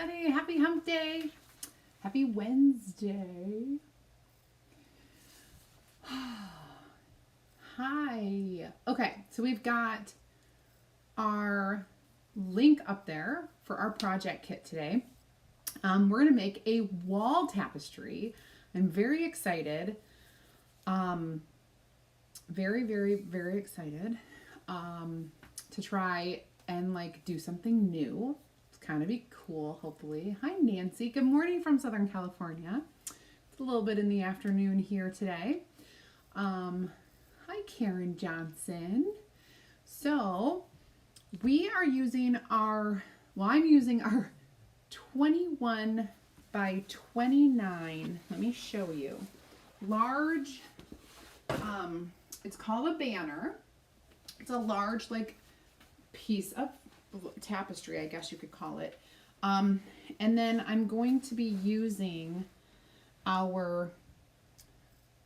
everybody. Happy hump day. Happy Wednesday. Hi. Okay, so we've got our link up there for our project kit today. We're going to make a wall tapestry. I'm very excited. Very, very, very excited to try and like do something new. It's kind of be cool, hopefully. Hi, Nancy. Good morning from Southern California. It's a little bit in the afternoon here today. Hi, Karen Johnson. So we are using our, I'm using our 21 by 29. Let me show you. Large, it's called a banner. It's a large like piece of tapestry, I guess you could call it. And then I'm going to be using our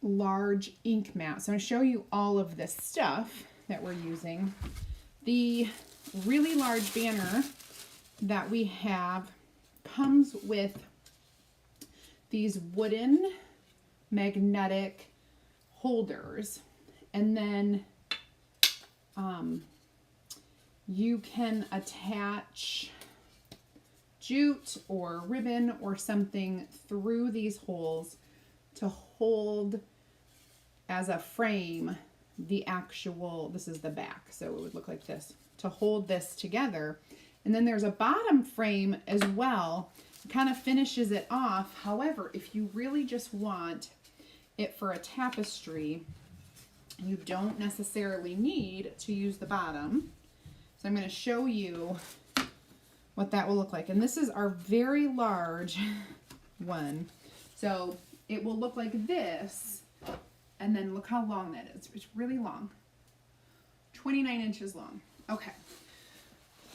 large ink mat. So I'm going to show you all of this stuff that we're using. The really large banner that we have comes with these wooden magnetic holders, and then you can attach jute or ribbon or something through these holes to hold as a frame the actual, this is the back, so it would look like this, to hold this together. And then there's a bottom frame as well, it kind of finishes it off. However, if you really just want it for a tapestry, you don't necessarily need to use the bottom. So I'm going to show you what that will look like. And this is our very large one. So it will look like this. And then look how long that is. It's really long. 29 inches long. Okay.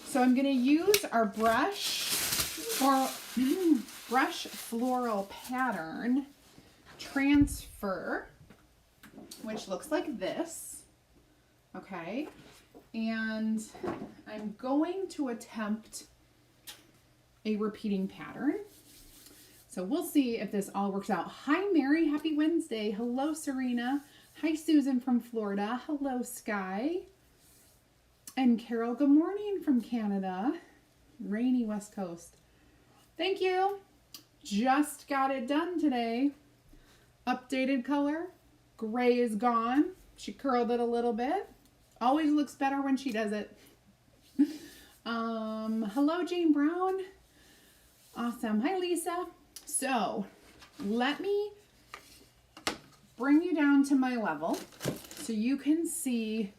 So I'm going to use our brush floral pattern transfer, which looks like this. Okay. And I'm going to attempt a repeating pattern. So we'll see if this all works out. Hi, Mary. Happy Wednesday. Hello, Serena. Hi, Susan from Florida. Hello, Sky. And Carol, good morning from Canada. Rainy West Coast. Thank you. Just got it done today. Updated color. Gray is gone. She curled it a little bit. Always looks better when she does it. Hello, Jane Brown. Awesome. Hi, Lisa. So let me bring you down to my level so you can see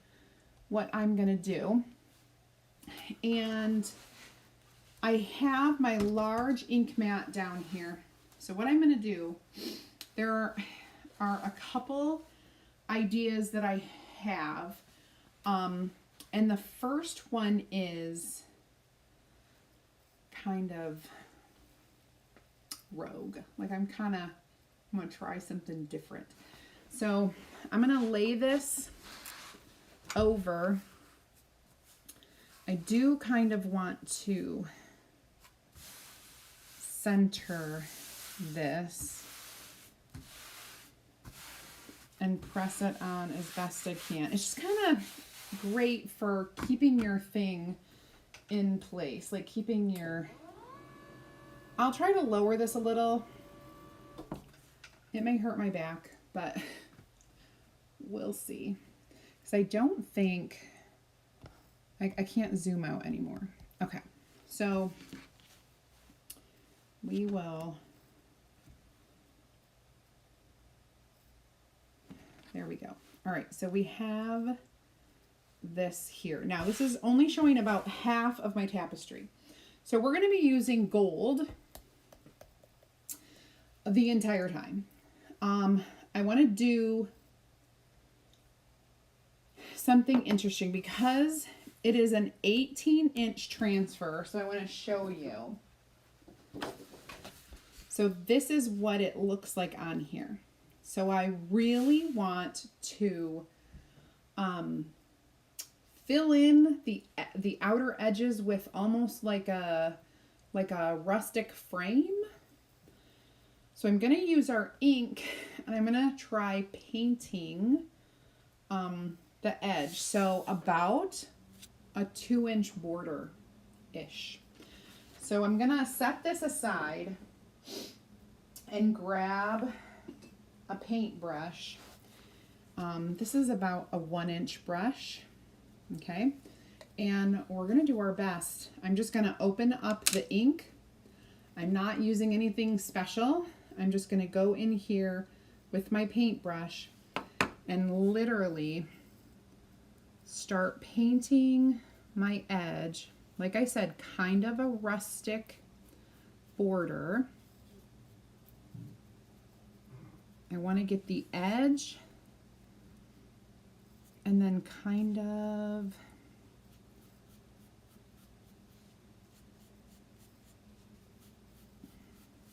what I'm going to do. And I have my large ink mat down here. So what I'm going to do, there are a couple ideas that I have. And the first one is kind of rogue. Like I'm going to try something different. So I'm going to lay this over. I do kind of want to center this and press it on as best I can. It's just kind of great for keeping your thing in place, like keeping your, I'll try to lower this a little. It may hurt my back, but we'll see. Because I don't think, I can't zoom out anymore. Okay, so we will, there we go. All right, so we have this here. Now this is only showing about half of my tapestry. So we're going to be using gold the entire time. I want to do something interesting because it is an 18-inch transfer. So I want to show you. So this is what it looks like on here. So I really want to fill in the outer edges with almost like a like a rustic frame. So I'm going to use our ink and I'm going to try painting the edge. So about a 2-inch border-ish. So I'm going to set this aside and grab a paintbrush. This is about a 1-inch brush. Okay. And we're going to do our best. I'm just going to open up the ink. I'm not using anything special. I'm just going to go in here with my paintbrush and literally start painting my edge. Like I said, kind of a rustic border. I want to get the edge and then kind of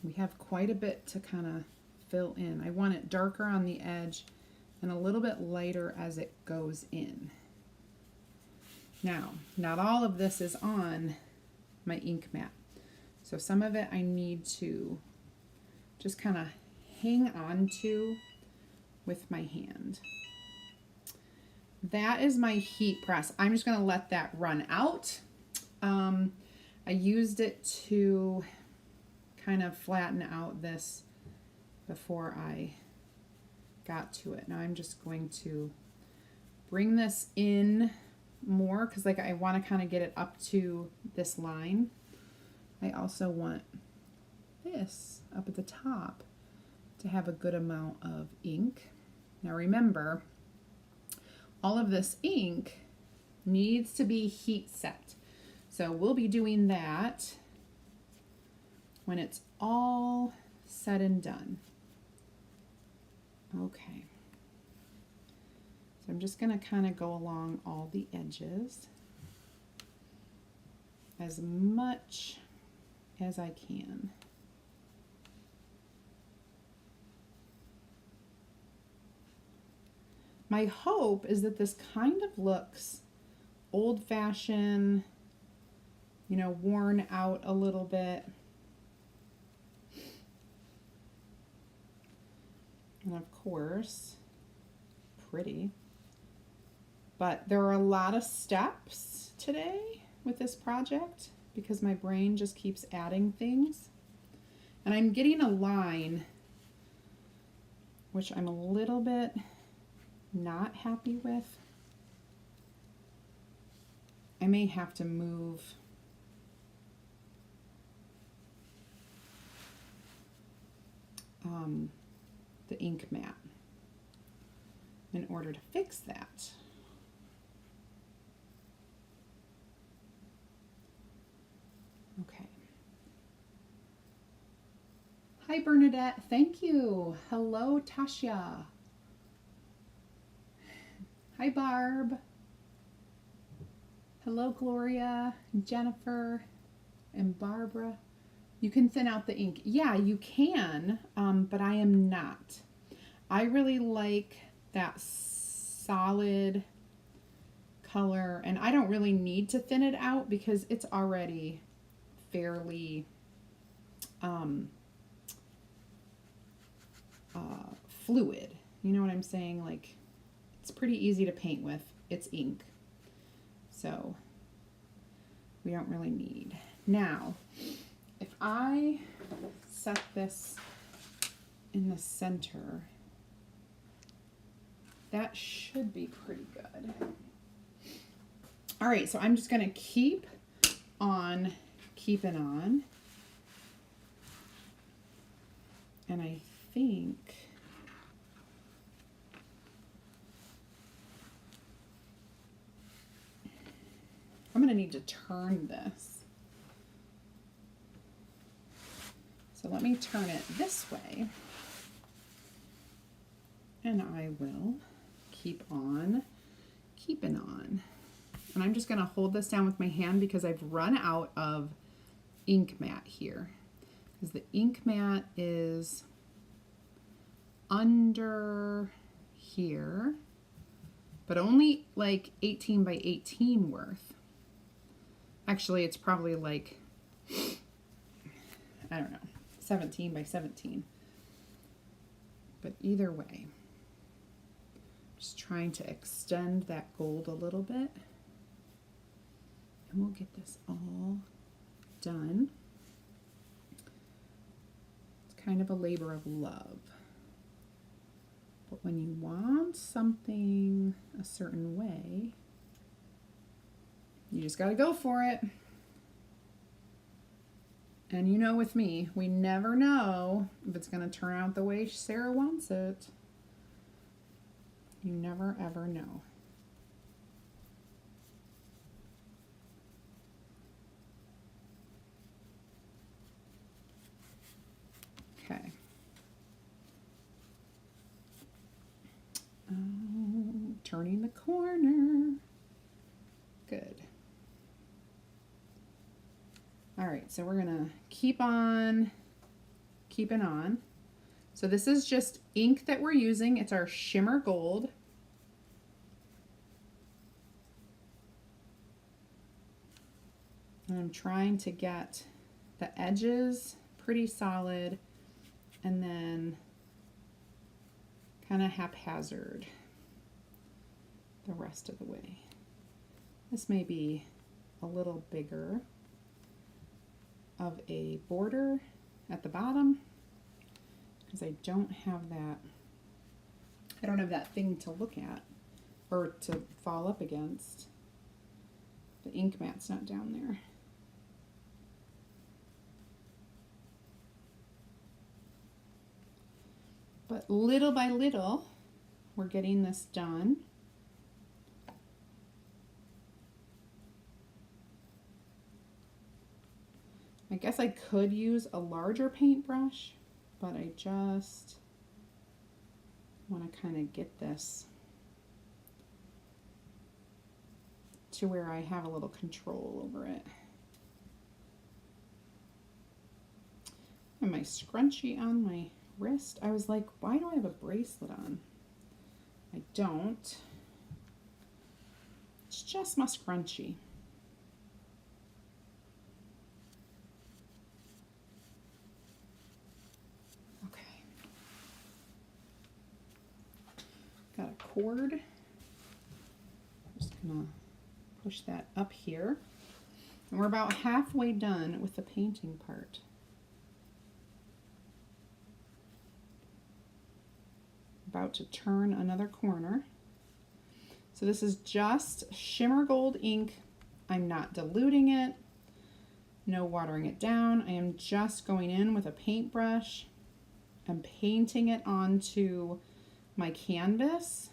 we have quite a bit to kind of fill in. I want it darker on the edge and a little bit lighter as it goes in. Now, not all of this is on my ink mat. So some of it I need to just kind of hang on to with my hand. That is my heat press. I'm just going to let that run out. I used it to kind of flatten out this before I got to it. Now I'm just going to bring this in more because like I want to kind of get it up to this line. I also want this up at the top to have a good amount of ink. Now remember, all of this ink needs to be heat set. So we'll be doing that when it's all said and done. Okay. So I'm just going to kind of go along all the edges as much as I can. My hope is that this kind of looks old-fashioned, you know, worn out a little bit. And of course, pretty. But there are a lot of steps today with this project because my brain just keeps adding things. And I'm getting a line, which I'm a little bit not happy with. I may have to move the ink mat in order to fix that. Okay. Hi Bernadette, thank you. Hello Tasha. Hi Barb. Hello Gloria, Jennifer, and Barbara. You can thin out the ink. Yeah, you can, but I am not. I really like that solid color, and I don't really need to thin it out because it's already fairly fluid. You know what I'm saying? Like, it's pretty easy to paint with. It's ink. So we don't really need. Now, if I set this in the center, that should be pretty good. All right, so I'm just going to keep on keeping on. And I think I'm going to need to turn this. So let me turn it this way. And I will keep on keeping on. And I'm just going to hold this down with my hand because I've run out of ink mat here. Because the ink mat is under here, but only like 18 by 18 worth. Actually, it's probably like I don't know, 17 by 17. But either way, just trying to extend that gold a little bit. And we'll get this all done. It's kind of a labor of love. But when you want something a certain way, you just got to go for it. And you know, with me, we never know if it's going to turn out the way Sarah wants it. You never ever know. Okay. Turning the corner. Good. All right, so we're gonna keep on keeping on. So this is just ink that we're using. It's our shimmer gold. And I'm trying to get the edges pretty solid and then kind of haphazard the rest of the way. This may be a little bigger of a border at the bottom because I don't have that thing to look at or to fall up against. The ink mat's not down there. But little by little, we're getting this done. I guess I could use a larger paintbrush, but I just want to kind of get this to where I have a little control over it. And my scrunchie on my wrist, I was like, why do I have a bracelet on? I don't. It's just my scrunchie. Okay. Got a cord. Just gonna push that up here. And we're about halfway done with the painting part. About to turn another corner. So this is just shimmer gold ink. I'm not diluting it, no watering it down. I am just going in with a paintbrush and painting it onto my canvas,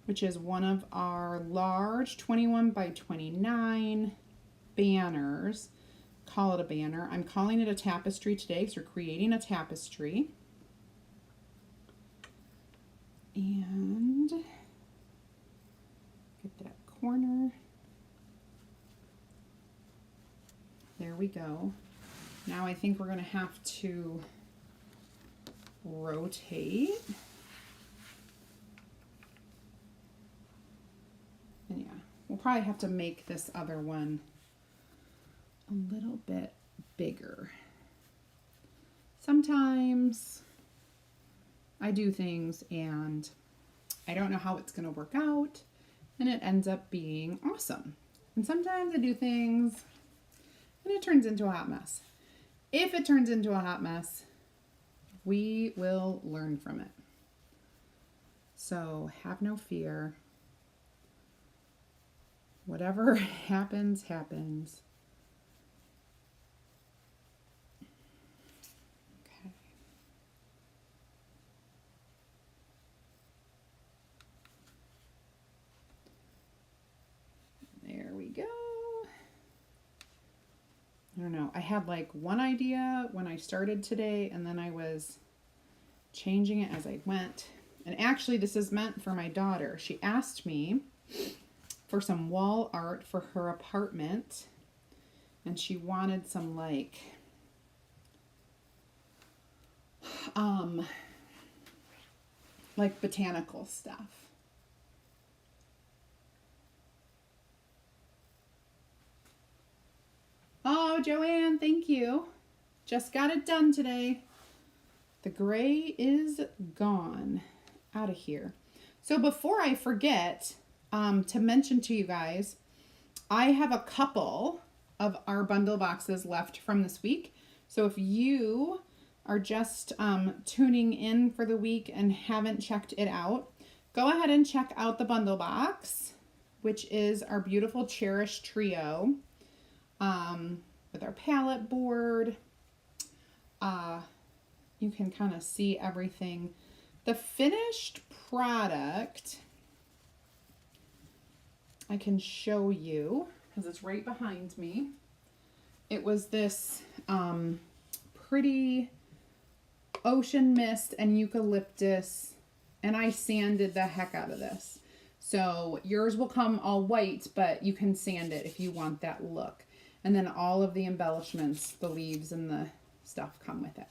which is one of our large 21 by 29 banners. Call it a banner. I'm calling it a tapestry today because we're creating a tapestry. And get that corner. There we go. Now I think we're going to have to rotate. And yeah, we'll probably have to make this other one a little bit bigger. Sometimes I do things and I don't know how it's going to work out and it ends up being awesome. And sometimes I do things and it turns into a hot mess. If it turns into a hot mess, we will learn from it. So have no fear. Whatever happens, happens. There we go. I don't know. I had like one idea when I started today and then I was changing it as I went. And actually this is meant for my daughter. She asked me for some wall art for her apartment and she wanted some like botanical stuff. Oh, Joanne, thank you. Just got it done today. The gray is gone out of here. So before I forget to mention to you guys, I have a couple of our bundle boxes left from this week. So if you are just tuning in for the week and haven't checked it out, go ahead and check out the bundle box, which is our beautiful Cherish Trio with our palette board. You can kind of see everything. The finished product, I can show you because it's right behind me. It was this pretty ocean mist and eucalyptus, and I sanded the heck out of this. So yours will come all white, but you can sand it if you want that look. And then all of the embellishments, the leaves and the stuff come with it.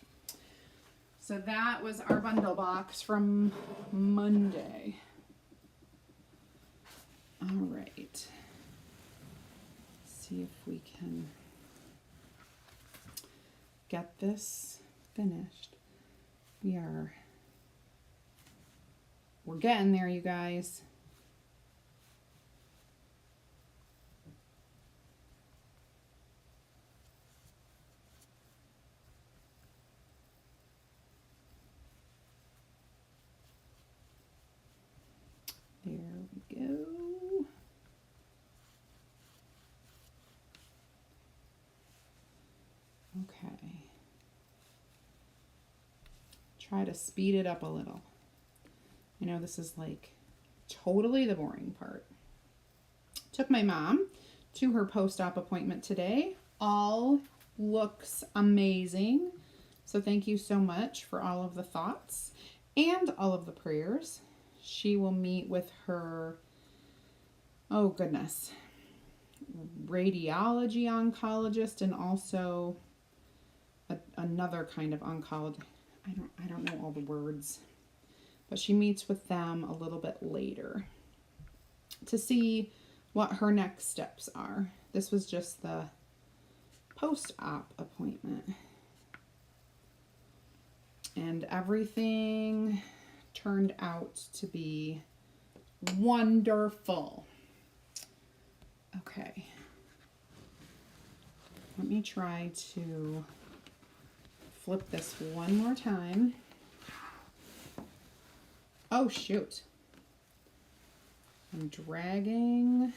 So that was our bundle box from Monday. All right. Let's see if we can get this finished. We're getting there, you guys. There we go. Okay. Try to speed it up a little. I know this is like totally the boring part. Took my mom to her post-op appointment today. All looks amazing. So thank you so much for all of the thoughts and all of the prayers. She will meet with her, oh goodness, radiology oncologist and also another kind of oncologist. I don't know all the words, but she meets with them a little bit later to see what her next steps are. This was just the post-op appointment. And everything turned out to be wonderful. Okay. Let me try to flip this one more time. Oh, shoot. I'm dragging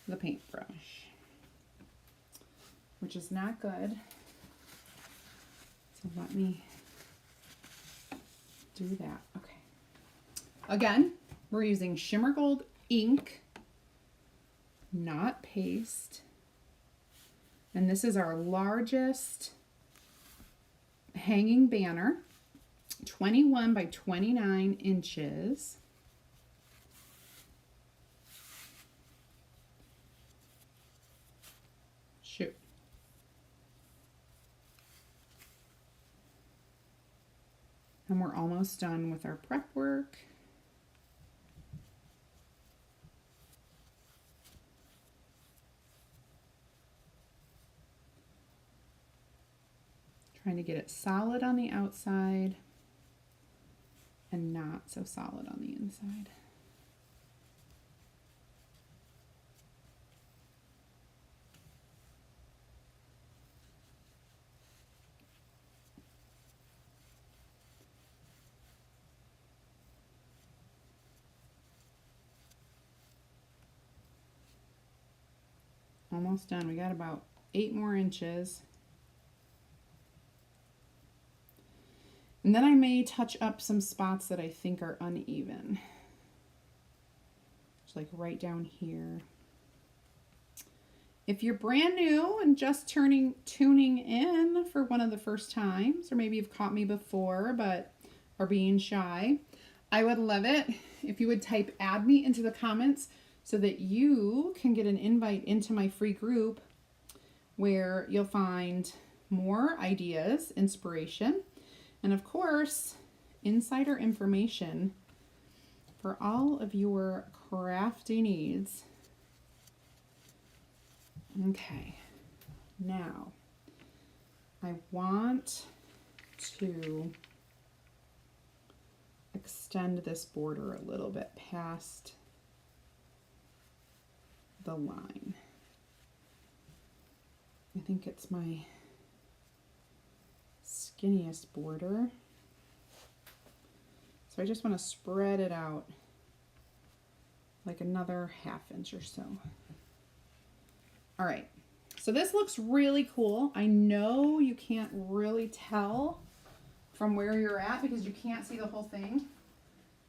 the paintbrush, which is not good. So let me do that. Okay. Again, we're using Shimmer Gold ink, not paste. And this is our largest hanging banner, 21 by 29 inches. Shoot. And we're almost done with our prep work. Trying to get it solid on the outside and not so solid on the inside. Almost done. We got about 8 more inches. And then I may touch up some spots that I think are uneven. Just like right down here. If you're brand new and just tuning in for one of the first times, or maybe you've caught me before but are being shy, I would love it if you would type "add me" into the comments so that you can get an invite into my free group where you'll find more ideas, inspiration, and of course, insider information for all of your crafty needs. Okay, now I want to extend this border a little bit past the line. I think it's my skinniest border. So I just want to spread it out like another 1/2 inch or so. All right, so this looks really cool. I know you can't really tell from where you're at because you can't see the whole thing,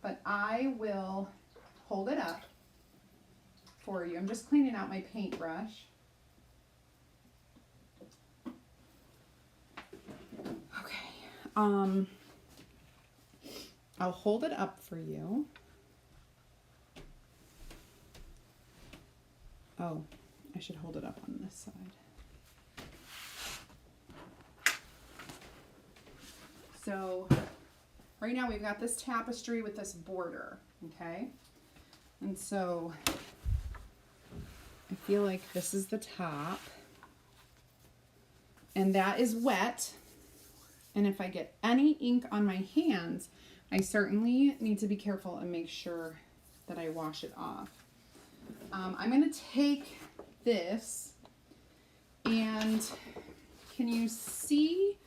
but I will hold it up for you. I'm just cleaning out my paintbrush. Okay, I'll hold it up for you. Oh, I should hold it up on this side. So right now we've got this tapestry with this border, okay? And so I feel like this is the top, and that is wet. And if I get any ink on my hands, I certainly need to be careful and make sure that I wash it off. I'm going to take this, and can you see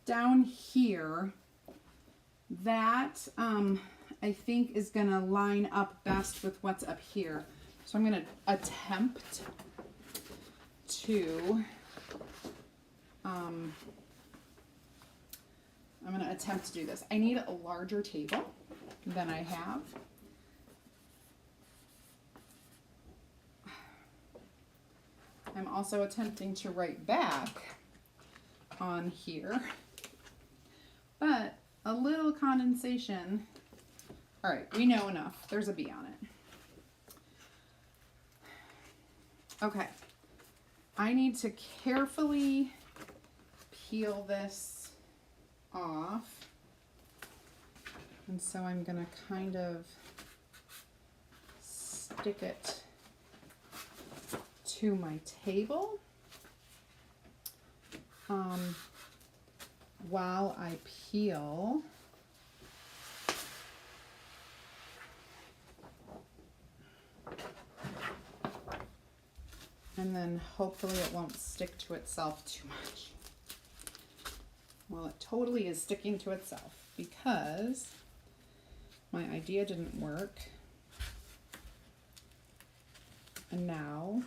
down here that I think is going to line up best with what's up here. So I'm going to attempt to do this. I need a larger table than I have. I'm also attempting to write back on here, but a little condensation. All right, we know enough. There's a bee on it. Okay, I need to carefully peel this off. And so I'm going to kind of stick it to my table while I peel. And then hopefully it won't stick to itself too much. Well, it totally is sticking to itself because my idea didn't work. And now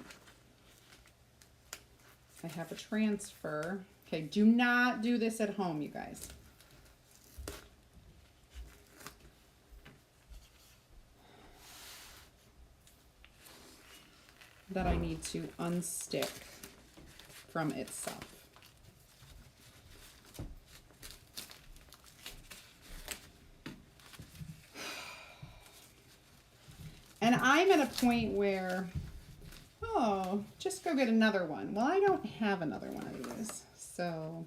I have a transfer. Okay, do not do this at home, you guys. That I need to unstick from itself. And I'm at a point where, oh, just go get another one. Well, I don't have another one of these. So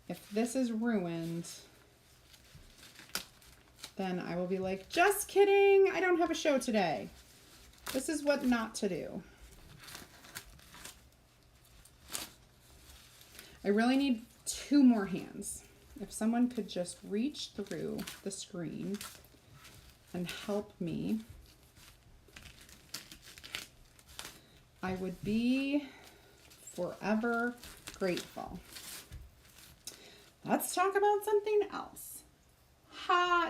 if this is ruined, then I will be like, just kidding, I don't have a show today. This is what not to do. I really need 2 more hands. If someone could just reach through the screen and help me, I would be forever grateful. Let's talk about something else.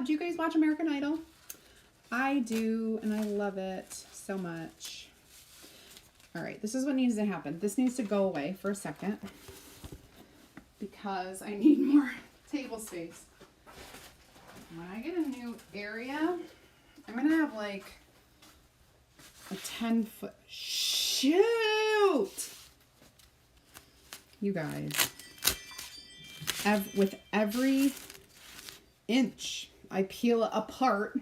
Do you guys watch American Idol? I do, and I love it so much. All right, this is what needs to happen. This needs to go away for a second because I need more table space. When I get a new area, I'm gonna have like a 10-foot, shoot! You guys, with every inch I peel apart,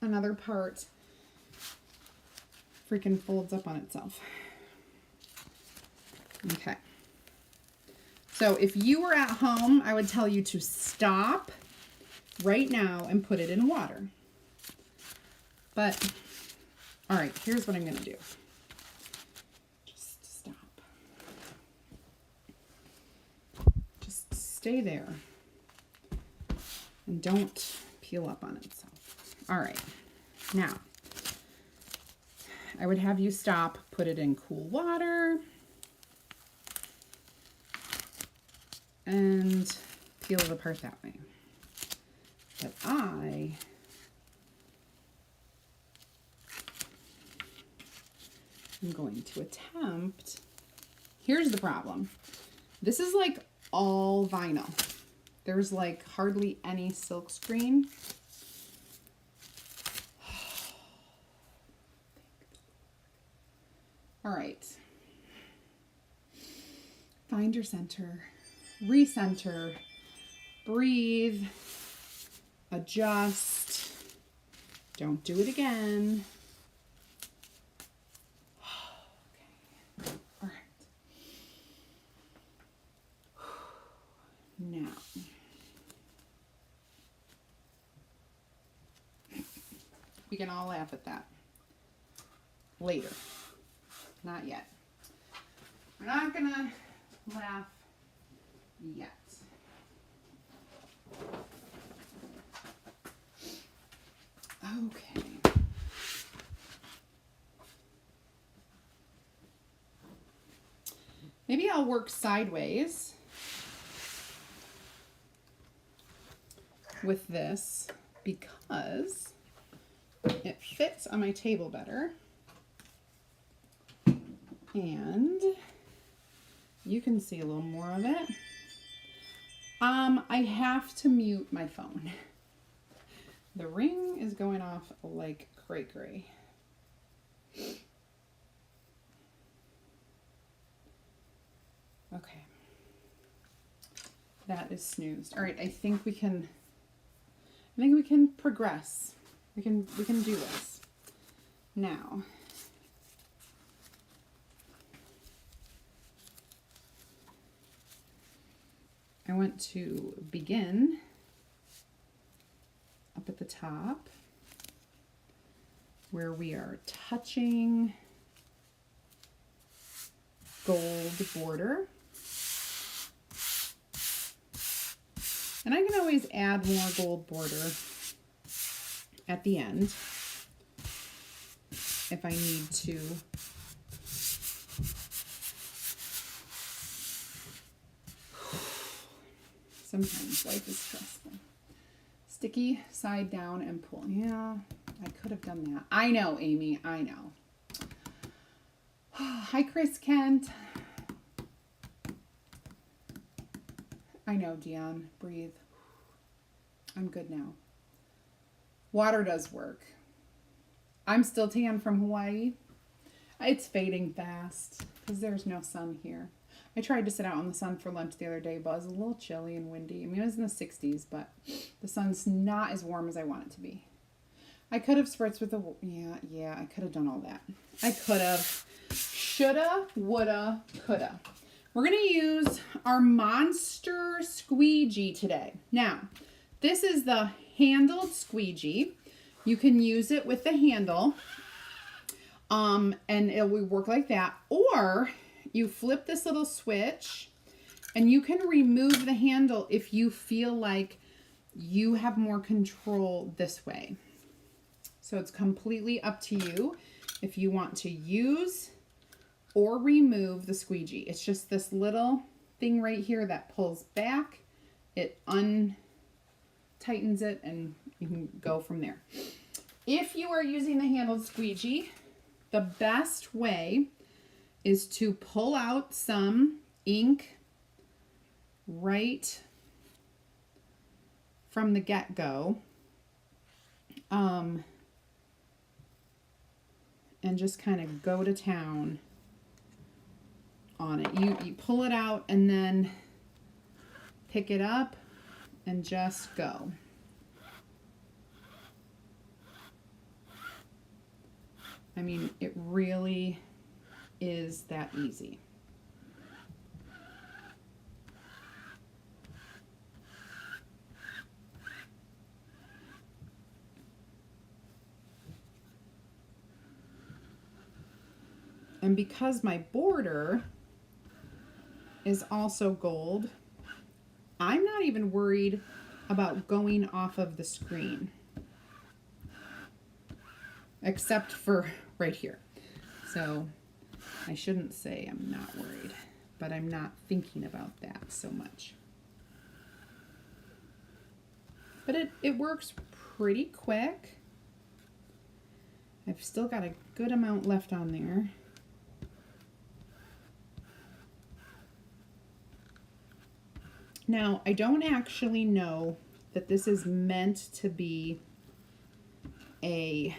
another part freaking folds up on itself. Okay. So if you were at home, I would tell you to stop right now and put it in water. But, all right, here's what I'm going to do. Just stop. stay there and don't peel up on itself. All right, now I would have you stop, put it in cool water, and peel it apart that way. But I am going to attempt, here's the problem. This is like all vinyl. There's like hardly any silk screen. All right. Find your center, recenter, breathe, adjust. Don't do it again. Okay. All right. Now, we can all laugh at that later. Not yet. We're not gonna laugh yet. Okay. Maybe I'll work sideways with this because it fits on my table better. And you can see a little more of it. I have to mute my phone. The ring is going off like cray-cray. Okay. That is snoozed. All right, I think we can progress. We can do this. Now, I want to begin up at the top where we are touching gold border. And I can always add more gold border at the end if I need to. Sometimes life is stressful. Sticky side down and pull. Yeah, I could have done that. I know, Amy, I know. Hi, Chris Kent. I know, Dion. Breathe. I'm good now. Water does work. I'm still tan from Hawaii. It's fading fast because there's no sun here. I tried to sit out in the sun for lunch the other day, but it was a little chilly and windy. I mean, it was in the 60s, but the sun's not as warm as I want it to be. I could have spritz with a, yeah, I could have done all that. I could have, shoulda, woulda, coulda. We're going to use our monster squeegee today. Now, this is the handled squeegee. You can use it with the handle, and it will work like that. Or you flip this little switch and you can remove the handle if you feel like you have more control this way. So it's completely up to you if you want to use or remove the squeegee. It's just this little thing right here that pulls back. It untightens it and you can go from there. If you are using the handled squeegee, the best way is to pull out some ink right from the get-go, and just kind of go to town on it. You pull it out and then pick it up and just go. I mean, it really is that easy. And because my border is also gold, I'm not even worried about going off of the screen. Except for right here. So I shouldn't say I'm not worried, but I'm not thinking about that so much. But it works pretty quick. I've still got a good amount left on there. Now, I don't actually know that this is meant to be a,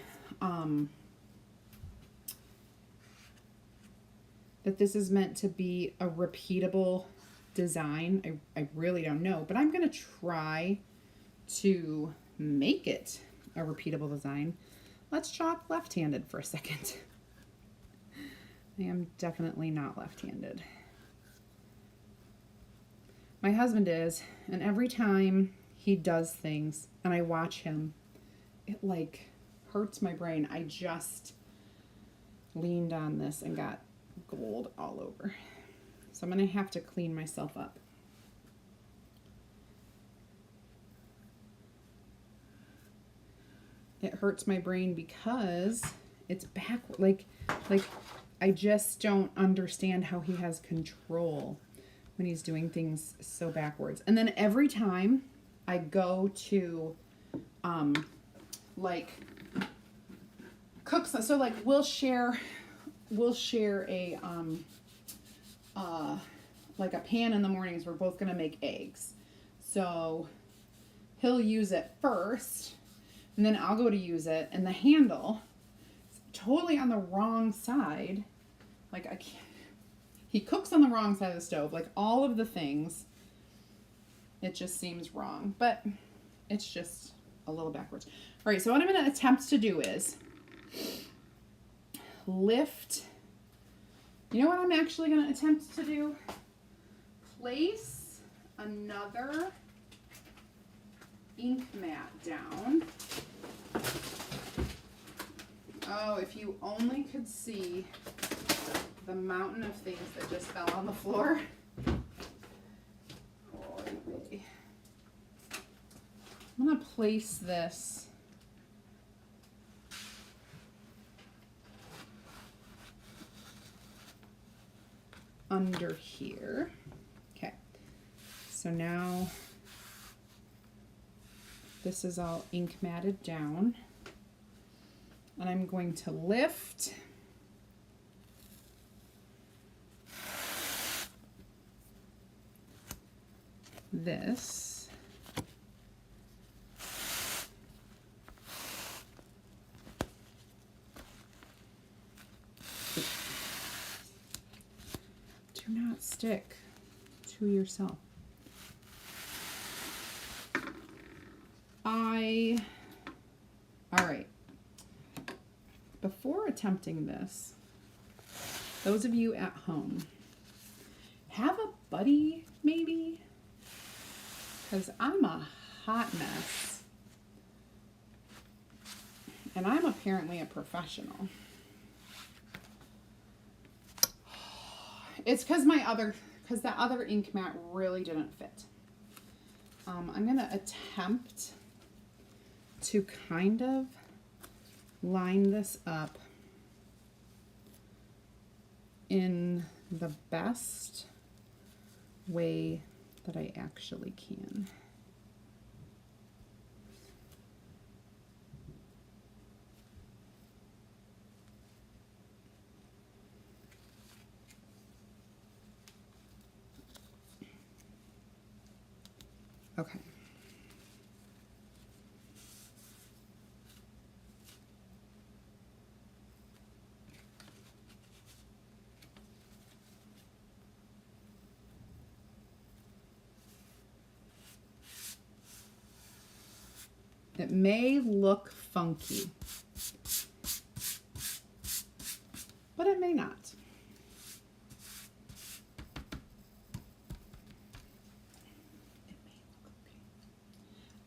repeatable design. I really don't know, but I'm going to try to make it a repeatable design. Let's chalk left-handed for a second. I am definitely not left-handed. My husband is, and every time he does things and I watch him, it like hurts my brain. I just leaned on this and got gold all over. So I'm going to have to clean myself up. It hurts my brain because it's backward. Like I just don't understand how he has control when he's doing things so backwards. And then every time I go to like cook, so like we'll share a like a pan in the mornings. We're both gonna make eggs, so he'll use it first and then I'll go to use it, and the handle is totally on the wrong side. Like I can't, he cooks on the wrong side of the stove, like all of the things. It just seems wrong, but it's just a little backwards. All right, so what I'm going to attempt to do is lift. You know what I'm actually going to attempt to do? Place another ink mat down. Oh, if you only could see the mountain of things that just fell on the floor. I'm going to place this under here. Okay, so now this is all ink matted down, and I'm going to lift this do not stick to yourself. All right, before attempting this, those of you at home, have a buddy maybe, because I'm a hot mess and I'm apparently a professional. It's because the other ink mat really didn't fit. I'm gonna attempt to kind of line this up in the best way that I actually can. Okay. It may look funky, but it may not.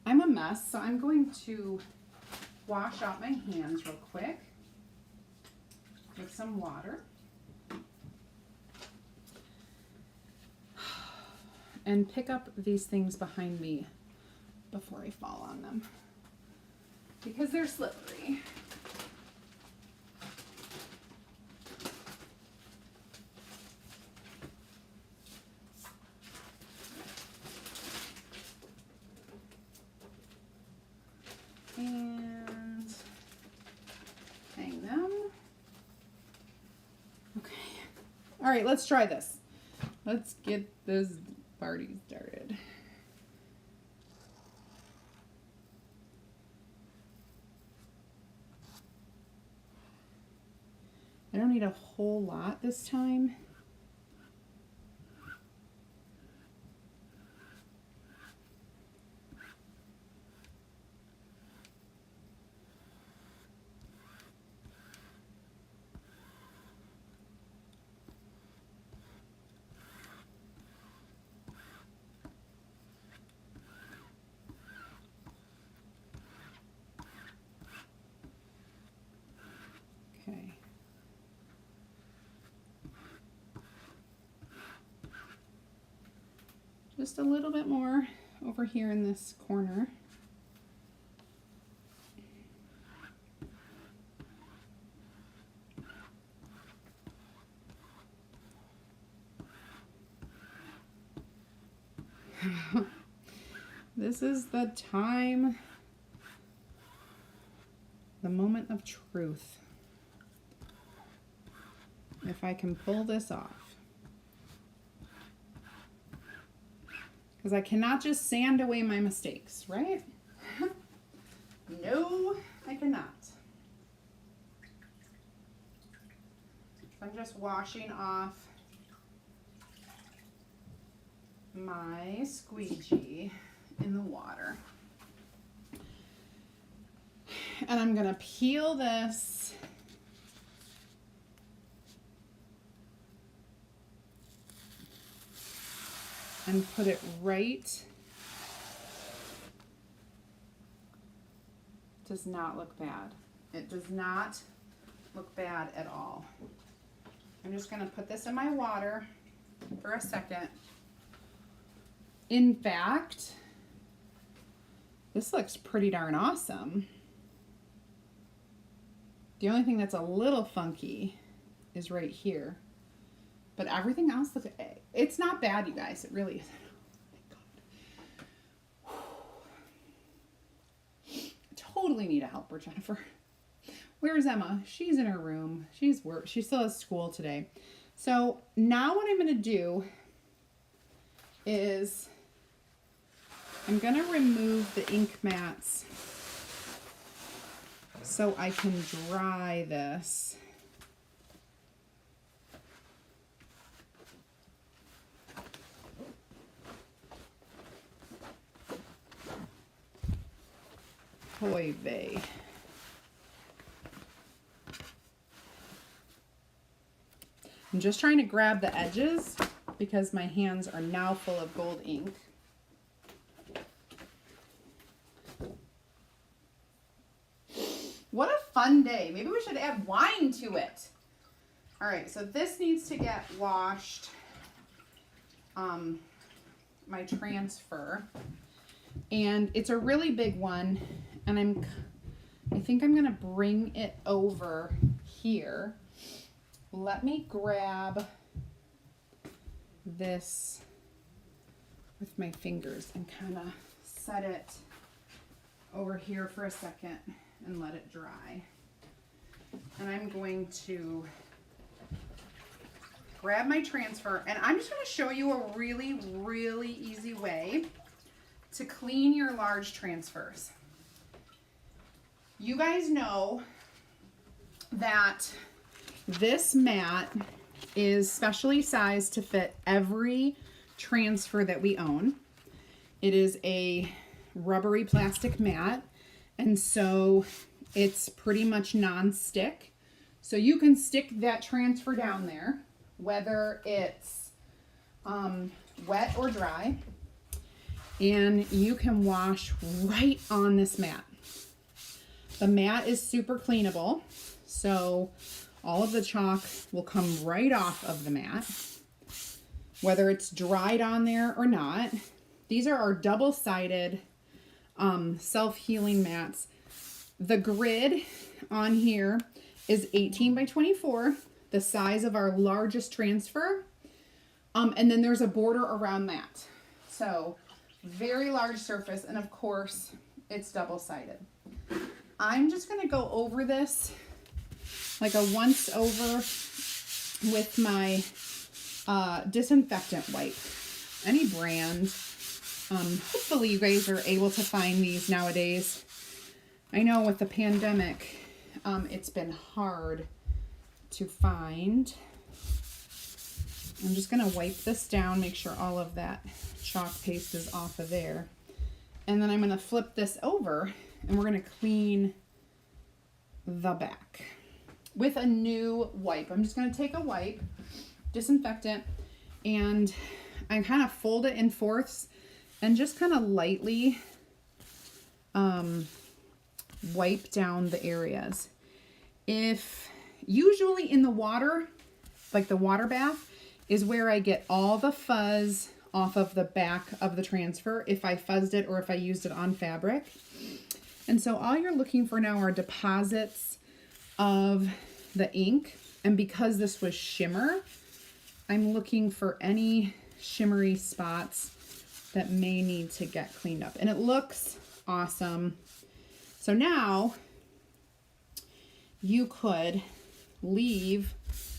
I'm a mess, so I'm going to wash out my hands real quick with some water. and pick up these things behind me before I fall on them because they're slippery. And hang them. Okay. All right, let's try this. Let's get this party started. I don't need a whole lot this time. Okay. Just a little bit more over here in this corner. This is the time, the moment of truth. If I can pull this off. Because I cannot just sand away my mistakes, right? No, I cannot. I'm just washing off my squeegee in the water. And I'm gonna peel this and put it right. Does not look bad. It does not look bad at all. I'm just gonna put this in my water for a second. In fact, this looks pretty darn awesome. The only thing that's a little funky is right here. But everything else looks, it's not bad, you guys. It really isn't. Oh, thank God. Totally need a helper, Jennifer. Where's Emma? She's in her room. She's work. She still has school today. So now what I'm going to do is I'm going to remove the ink mats so I can dry this. Oy vey. I'm just trying to grab the edges because my hands are now full of gold ink. What a fun day. Maybe we should add wine to it. All right, so this needs to get washed. My transfer. And it's a really big one, and I think I'm gonna bring it over here. Let me grab this with my fingers and kind of set it over here for a second and let it dry. And I'm going to grab my transfer, and I'm just going to show you a really, really easy way to clean your large transfers. You guys know that this mat is specially sized to fit every transfer that we own. It is a rubbery plastic mat, and so it's pretty much non-stick. So you can stick that transfer down there, whether it's wet or dry, and you can wash right on this mat. The mat is super cleanable, so all of the chalk will come right off of the mat. whether it's dried on there or not. These are our double-sided self-healing mats. The grid on here is 18 by 24, the size of our largest transfer. And then there's a border around that. So very large surface. And of course, it's double-sided. I'm just going to go over this like a once over with my disinfectant wipe. Any brand. Hopefully you guys are able to find these nowadays. I know with the pandemic, it's been hard to find. I'm just going to wipe this down, make sure all of that chalk paste is off of there. And then I'm going to flip this over and we're going to clean the back with a new wipe. I'm just going to take a wipe, disinfectant, and I kind of fold it in fourths and just kind of lightly wipe down the areas. If usually in the water, like the water bath, is where I get all the fuzz off of the back of the transfer if I fuzzed it or if I used it on fabric. And so all you're looking for now are deposits of the ink. And because this was shimmer, I'm looking for any shimmery spots that may need to get cleaned up. And it looks awesome. So now you could leave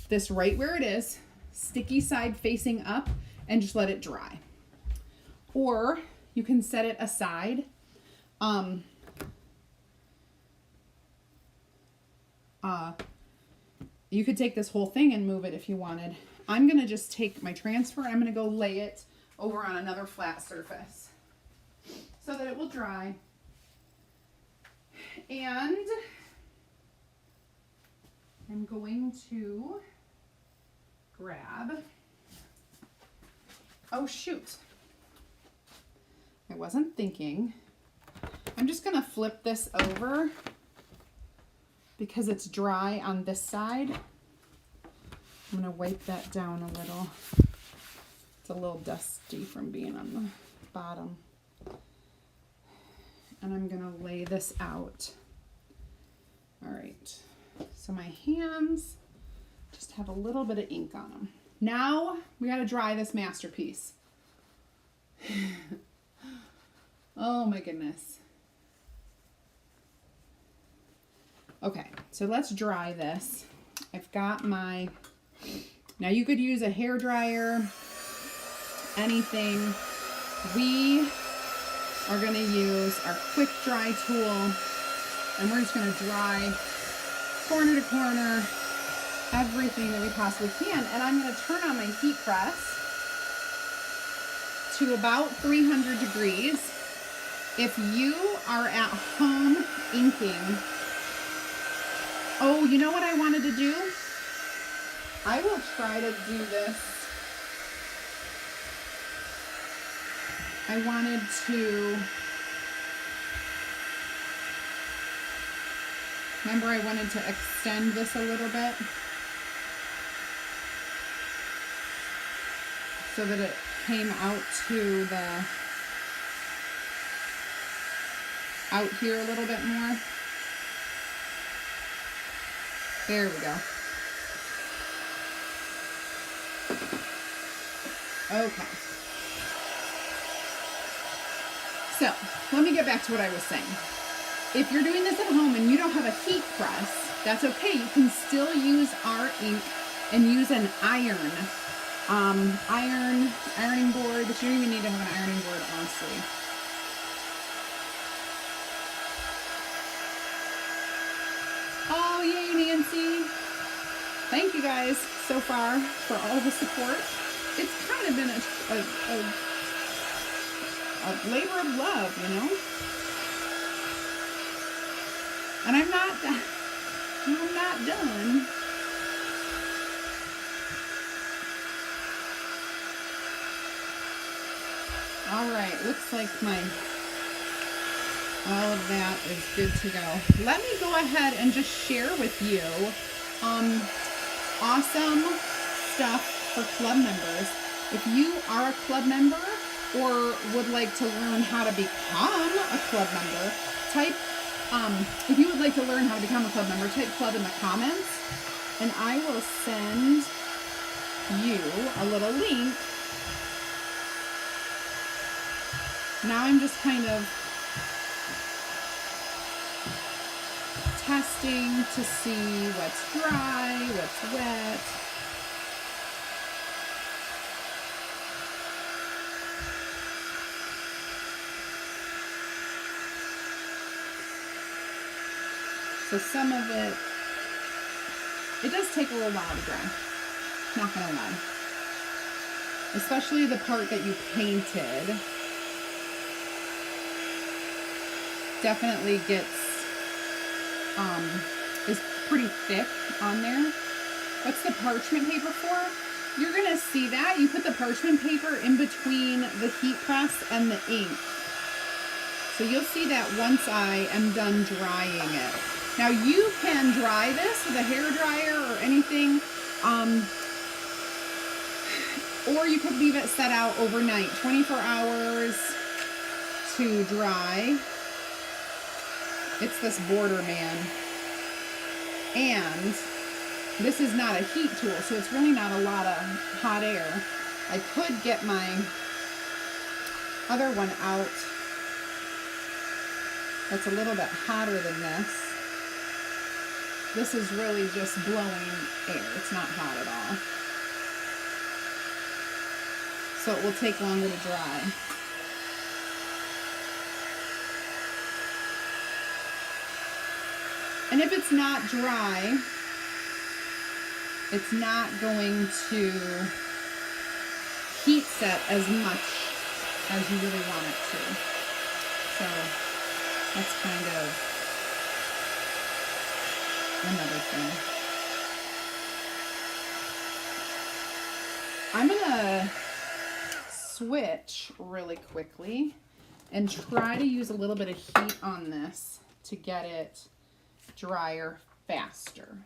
this right where it is, sticky side facing up, and just let it dry. Or you can set it aside. You could take this whole thing and move it if you wanted. I'm going to just take my transfer. I'm going to go lay it over on another flat surface so that it will dry. And I'm going to grab, oh shoot, I wasn't thinking. I'm just going to flip this over because it's dry on this side. I'm going to wipe that down a little. It's a little dusty from being on the bottom. And I'm going to lay this out. All right. So my hands just have a little bit of ink on them. Now we got to dry this masterpiece. Oh my goodness. Okay, so let's dry this. I've got my, now you could use a hair dryer, anything. We are going to use our quick dry tool, and we're just going to dry corner to corner everything that we possibly can. And I'm going to turn on my heat press to about 300 degrees. If you are at home inking, oh, you know what I wanted to do? I will try to do this. I wanted to, remember I wanted to extend this a little bit so that it came out to the, out here a little bit more. There we go. Okay. So, let me get back to what I was saying. If you're doing this at home and you don't have a heat press, that's okay. You can still use our ink and use an ironing board, but you don't even need to have an ironing board, honestly. Oh, yay, Nancy. Thank you guys so far for all the support. It's kind of been a labor of love, you know? And I'm not done. All right, looks like all of that is good to go. Let me go ahead and just share with you awesome stuff for club members. If you are a club member or would like to learn how to become a club member, type, if you would like to learn how to become a club member, type club in the comments and I will send you a little link. Now I'm just kind of testing to see what's dry, what's wet. So some of it does take a little while to dry, not gonna lie. Especially the part that you painted definitely gets, is pretty thick on there. What's the parchment paper for? You're gonna see that. You put the parchment paper in between the heat press and the ink. So you'll see that once I am done drying it. Now you can dry this with a hair dryer or anything, or you could leave it set out overnight, 24 hours to dry. It's this Border Man, and this is not a heat tool, so it's really not a lot of hot air. I could get my other one out that's a little bit hotter than this. This is really just blowing air. It's not hot at all. So it will take longer to dry. And if it's not dry, it's not going to heat set as much as you really want it to. So that's kind of another thing. I'm gonna switch really quickly and try to use a little bit of heat on this to get it drier faster.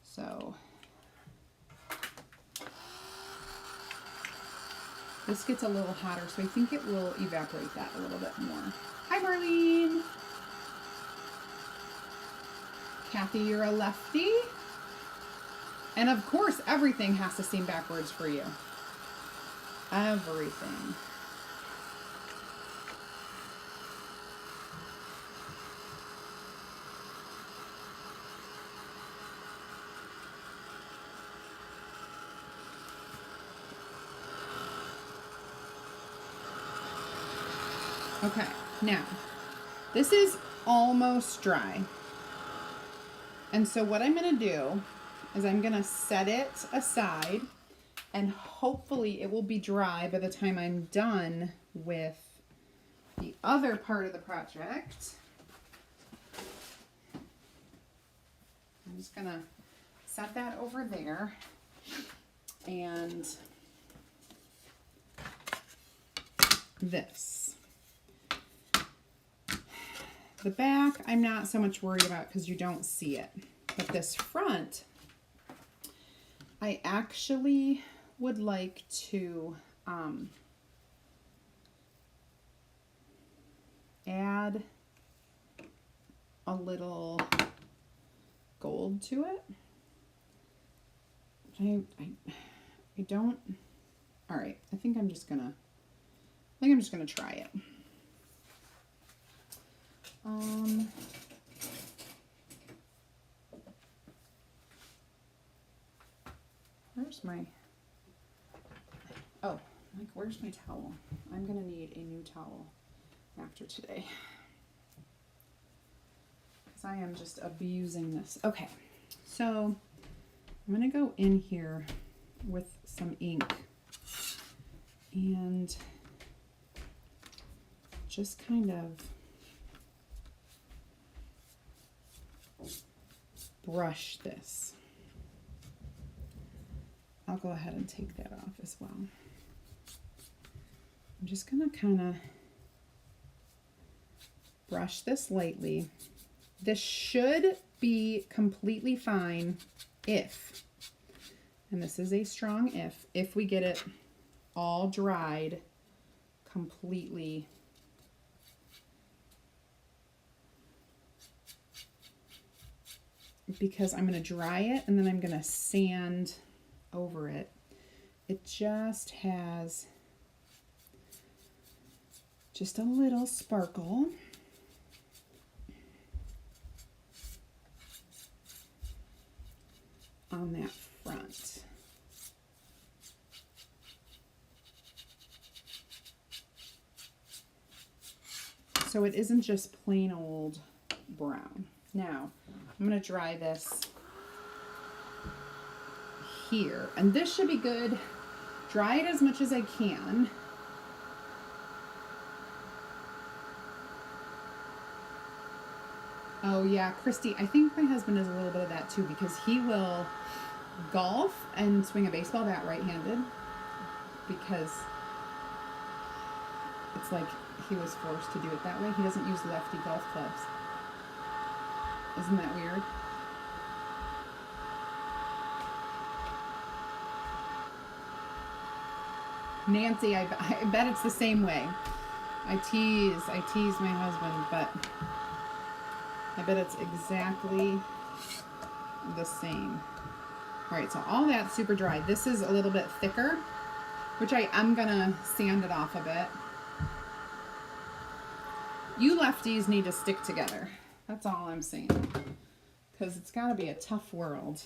So this gets a little hotter, so I think it will evaporate that a little bit more. Hi, Marlene. Kathy, you're a lefty. And of course, everything has to seem backwards for you. Everything. Okay, now, this is almost dry. And so what I'm going to do is I'm going to set it aside, and hopefully it will be dry by the time I'm done with the other part of the project. I'm just going to set that over there, and this. The back, I'm not so much worried about because you don't see it. But this front, I actually would like to add a little gold to it. I don't. All right, I think I'm just gonna try it. Where's my, oh, like, where's my towel? I'm gonna need a new towel after today, because I am just abusing this. Okay, so I'm gonna go in here with some ink and just kind of brush this. I'll go ahead and take that off as well. I'm just gonna kind of brush this lightly. This should be completely fine if And this is a strong if we get it all dried completely. Because I'm going to dry it and then I'm going to sand over it. It just has just a little sparkle. On that front. So it isn't just plain old brown. Now, I'm going to dry this here. And this should be good. Dry it as much as I can. Oh yeah, Christy, I think my husband is a little bit of that too, because he will golf and swing a baseball bat right-handed, because it's like he was forced to do it that way. He doesn't use lefty golf clubs. Isn't that weird? Nancy, I bet it's the same way. I tease my husband, but I bet it's exactly the same. All right, so all that's super dry. This is a little bit thicker, which I'm gonna sand it off a bit. You lefties need to stick together. That's all I'm saying. Because it's gotta be a tough world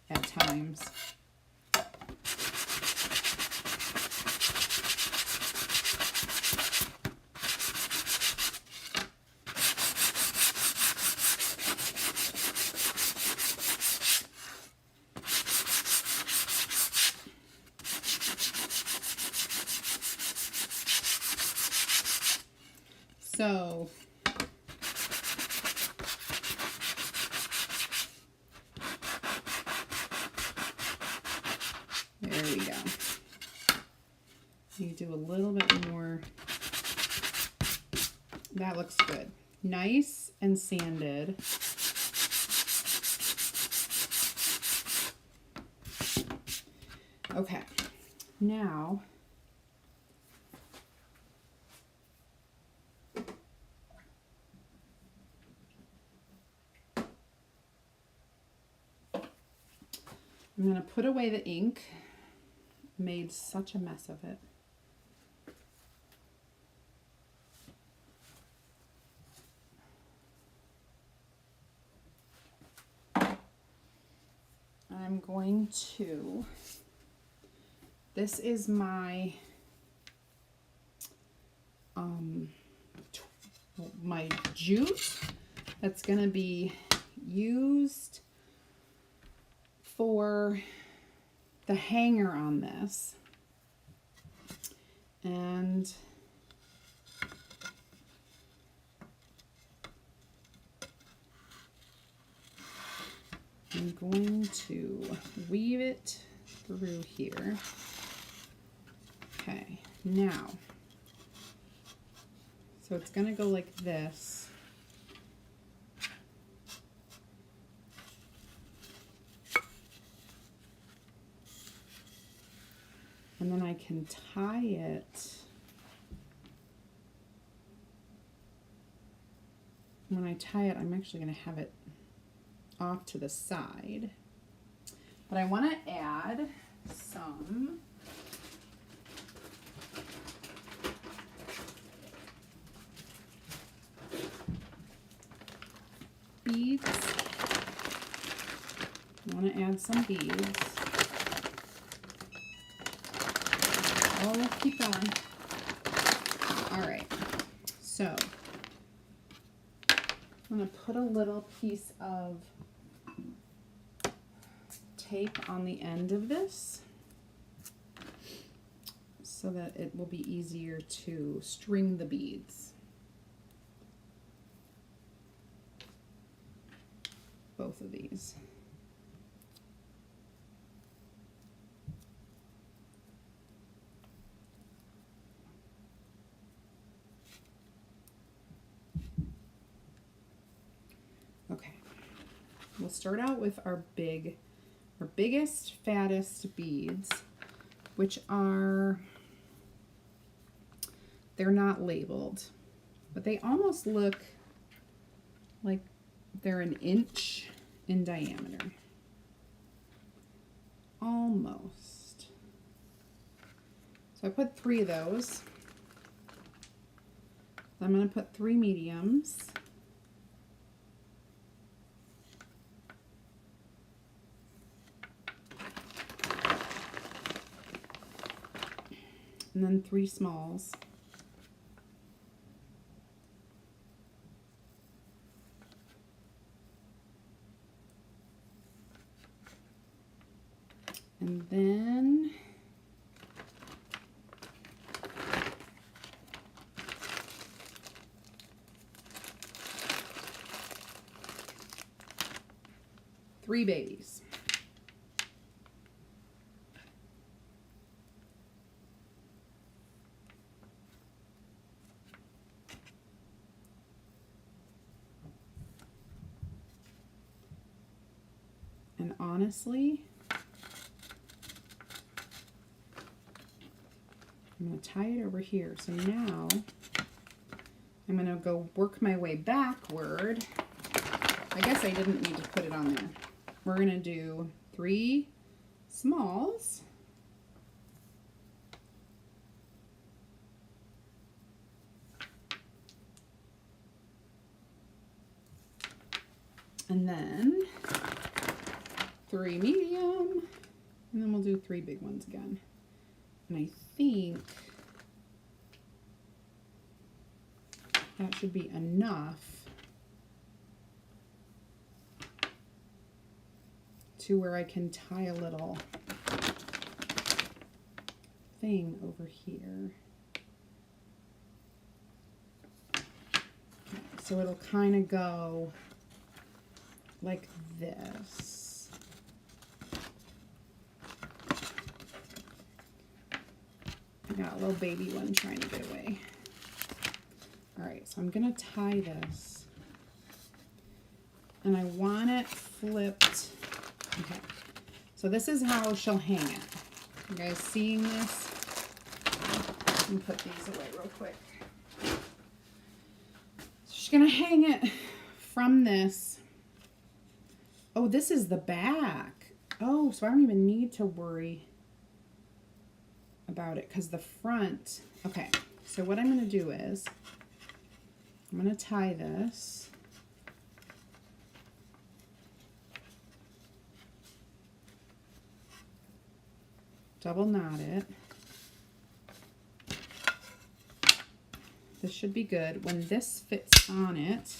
at times. So there we go. You do a little bit more. That looks good. Nice and sanded. Okay, now I'm going to put away the ink. Made such a mess of it. I'm going to, this is my my jute that's going to be used for the hanger on this. And I'm going to weave it through here. Okay, now, so it's going to go like this. And then I can tie it. When I tie it, I'm actually going to have it off to the side. But I want to add some beads. I want to add some beads. Oh, keep going. All right, so I'm going to put a little piece of tape on the end of this so that it will be easier to string the beads. Both of these. Okay, we'll start out with our big or biggest, fattest beads, which are, they're not labeled, but they almost look like they're an inch in diameter. Almost. So I put 3 of those. I'm going to put 3 mediums. And then 3 smalls. And then three babies. And honestly, I'm going to tie it over here. So now I'm going to go work my way backward. I guess I didn't need to put it on there. We're going to do 3 smalls. And then 3 medium. And then we'll do 3 big ones again. And I think that should be enough to where I can tie a little thing over here. Okay, so it'll kind of go like this. I got a little baby one trying to get away. All right, so I'm gonna tie this, and I want it flipped. Okay, so this is how she'll hang it. You guys seeing this? Let me put these away real quick. So she's gonna hang it from this. Oh, this is the back. Oh, so I don't even need to worry about it because the front. Okay, so what I'm going to do is I'm going to tie this. Double knot it. This should be good. When this fits on it,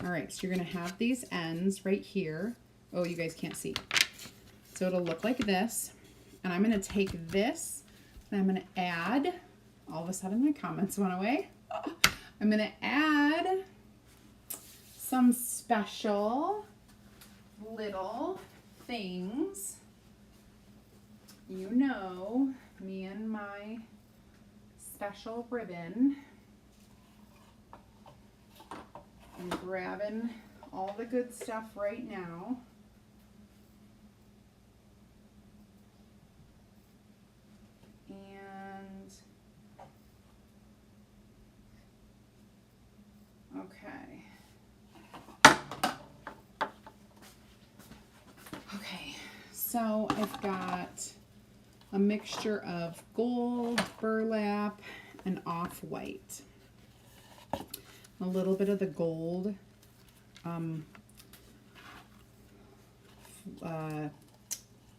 all right, so you're going to have these ends right here. Oh, you guys can't see. So it'll look like this. And I'm going to take this and I'm going to add, all of a sudden my comments went away. I'm going to add some special little things. You know, me and my special ribbon. I'm grabbing all the good stuff right now. And okay. Okay, so I've got a mixture of gold, burlap, and off-white. A little bit of the gold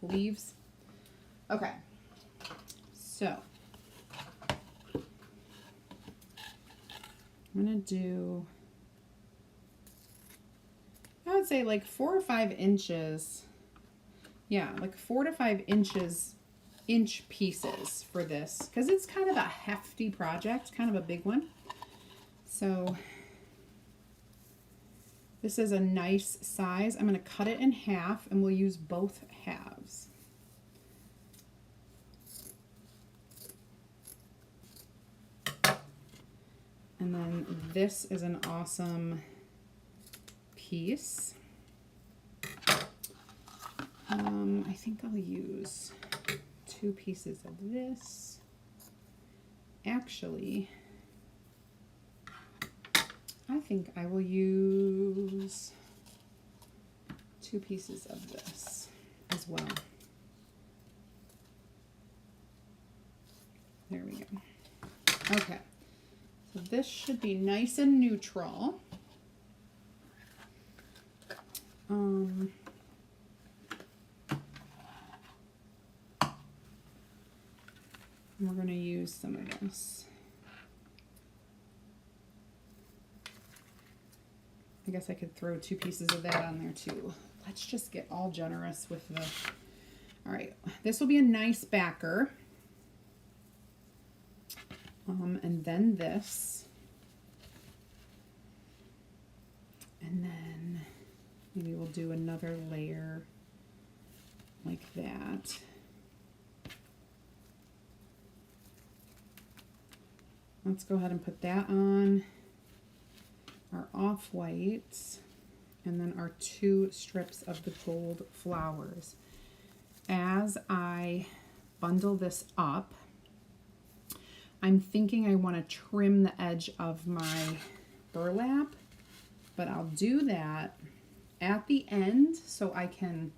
leaves. Okay, so I'm gonna do, I would say like 4 or 5 inches. Yeah, like 4 to 5 inch pieces for this, because it's kind of a hefty project, kind of a big one. So this is a nice size. I'm going to cut it in half and we'll use both halves. And then this is an awesome piece. I think I'll use 2 pieces of this. Actually, I think I will use 2 pieces of this as well. There we go. Okay, so this should be nice and neutral. We're going to use some of this. I guess I could throw 2 pieces of that on there too. Let's just get all generous with the... All right, this will be a nice backer. And then this. And then maybe we'll do another layer like that. Let's go ahead and put that on our off-whites and then our 2 strips of the gold flowers. As I bundle this up, I'm thinking I want to trim the edge of my burlap, but I'll do that at the end so I can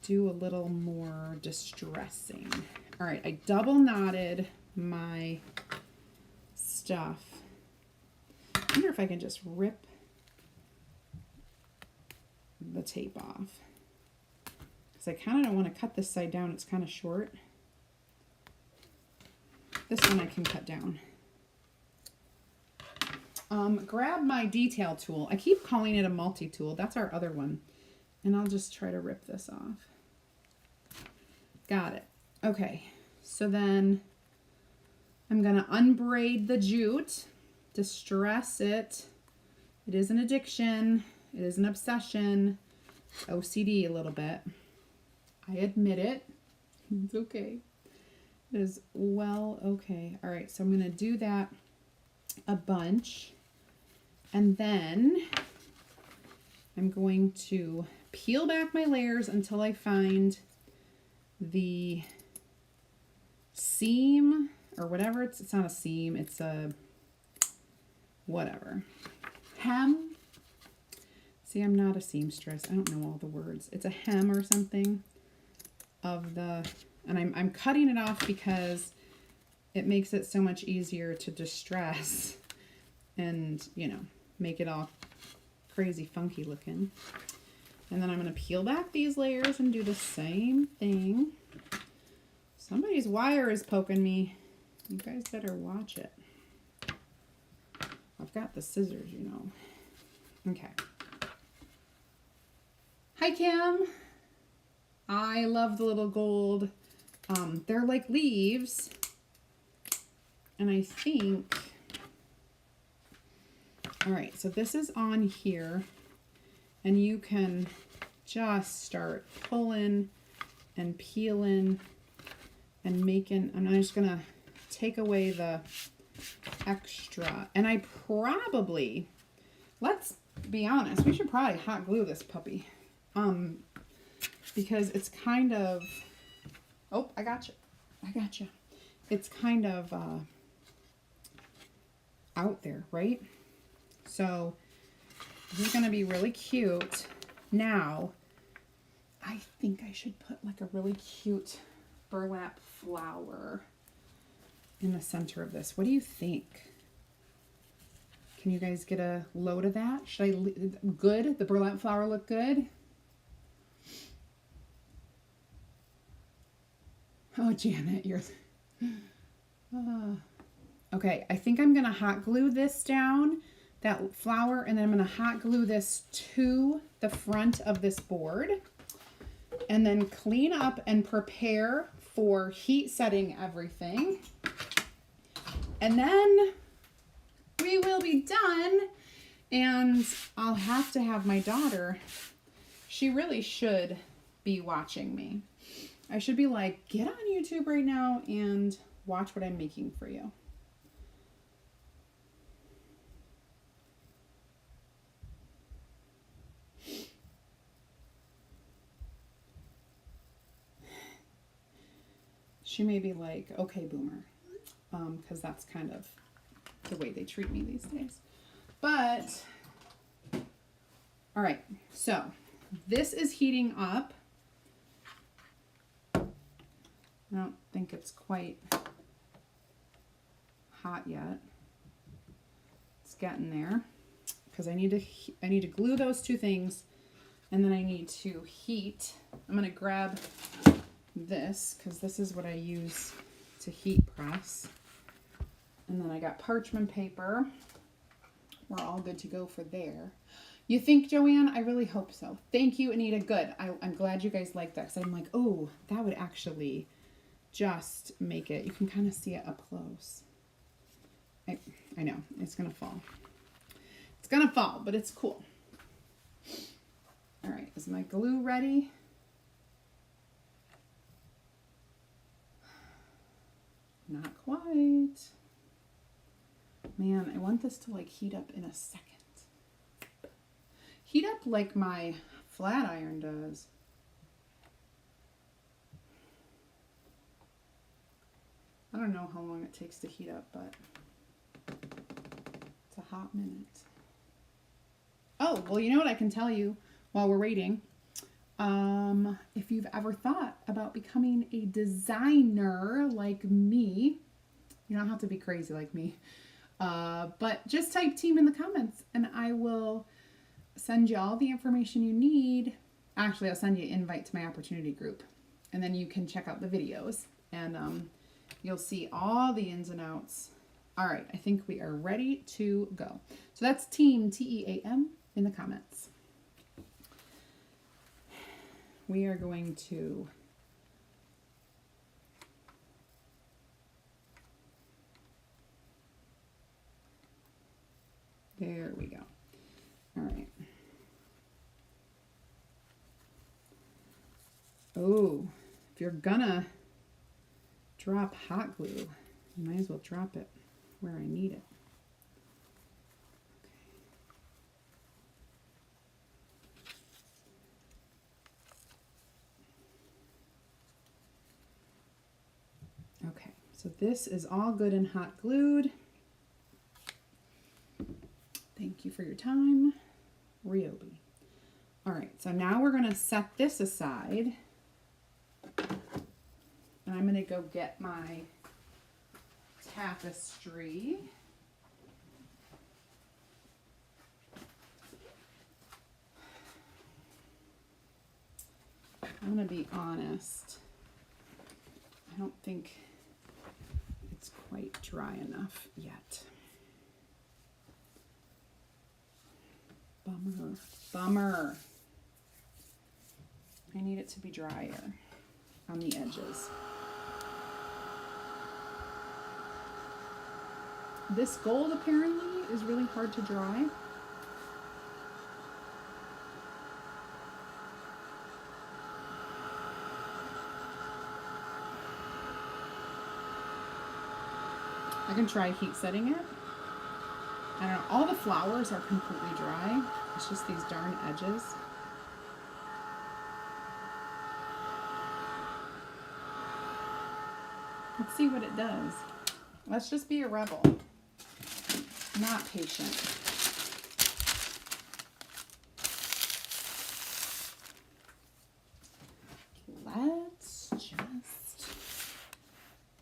do a little more distressing. All right, I double knotted my stuff. I wonder if I can just rip the tape off. Because I kind of don't want to cut this side down. It's kind of short. This one I can cut down. Grab my detail tool. I keep calling it a multi-tool. That's our other one. And I'll just try to rip this off. Got it. Okay, so then I'm going to unbraid the jute, distress it. It is an addiction. It is an obsession. It's OCD a little bit. I admit it. It's okay. It is well okay. All right, so I'm going to do that a bunch. And then I'm going to peel back my layers until I find the seam or whatever. It's not a seam, it's a whatever. Hem. See, I'm not a seamstress. I don't know all the words. It's a hem or something of the, and I'm cutting it off because it makes it so much easier to distress and, you know, make it all crazy funky looking. And then I'm going to peel back these layers and do the same thing. Somebody's wire is poking me. You guys better watch it. I've got the scissors, you know. Okay. Hi, Kim. I love the little gold. They're like leaves. And I think... All right, so this is on here. And you can just start pulling and peeling and making. I'm just going to take away the extra. And I probably, let's be honest, we should probably hot glue this puppy. Because it's kind of, oh, I got you. I got you. It's kind of out there, right? So this is going to be really cute. Now, I think I should put like a really cute burlap flower in the center of this. What do you think? Can you guys get a load of that? Should I, good? The burlap flower look good? Oh, Janet, you're... Okay, I think I'm going to hot glue this down, that flower, and then I'm going to hot glue this to the front of this board. And then clean up and prepare for heat setting everything. And then we will be done. And I'll have to have my daughter, she really should be watching me. I should be like, get on YouTube right now and watch what I'm making for you. She may be like, okay, boomer, because that's kind of the way they treat me these days. But, all right, so this is heating up. I don't think it's quite hot yet. It's getting there because I need to glue those two things, and then I need to heat. I'm going to grab this because this is what I use to heat press. And then I got parchment paper. We're all good to go for there. You think, Joanne? I really hope so. Thank you, Anita. Good. I'm glad you guys like that, because I'm like, oh, that would actually just make it. You can kind of see it up close. I know. It's going to fall. It's going to fall, but it's cool. All right. Is my glue ready? Not quite. Man, I want this to like heat up in a second. Heat up like my flat iron does. I don't know how long it takes to heat up, but it's a hot minute. Oh, well, you know what I can tell you while we're waiting? If you've ever thought about becoming a designer like me, you don't have to be crazy like me, but just type team in the comments and I will send you all the information you need. Actually, I'll send you an invite to my opportunity group, and then you can check out the videos and you'll see all the ins and outs. All right, I think we are ready to go. So that's team, T-E-A-M, in the comments. We are going to there we go. All right. Oh, if you're gonna drop hot glue, you might as well drop it where I need it. Okay, so this is all good and hot glued. Thank you for your time, Ryobi. All right, so now we're going to set this aside, and I'm going to go get my tapestry. I'm going to be honest. I don't think it's quite dry enough yet. Bummer. Bummer. I need it to be drier on the edges. This gold apparently is really hard to dry. I can try heat setting it. I don't know, all the flowers are completely dry. It's just these darn edges. Let's see what it does. Let's just be a rebel. Not patient. Let's just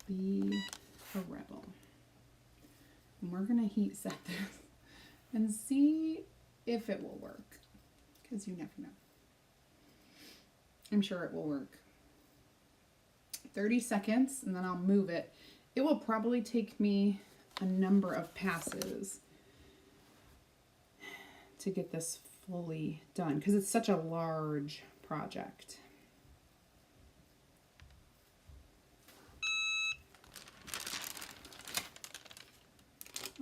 be a rebel. And we're gonna heat set this and see if it will work, because you never know. I'm sure it will work. 30 seconds and then I'll move it. It will probably take me a number of passes to get this fully done because it's such a large project.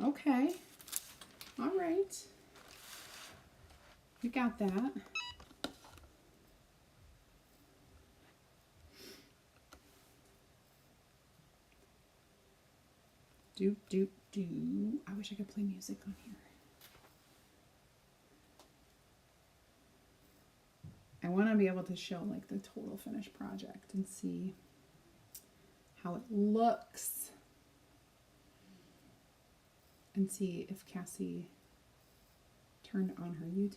Okay. All right. You got that. Do, do, do. I wish I could play music on here. I want to be able to show like the total finished project and see how it looks, and see if Cassie turned on her YouTube.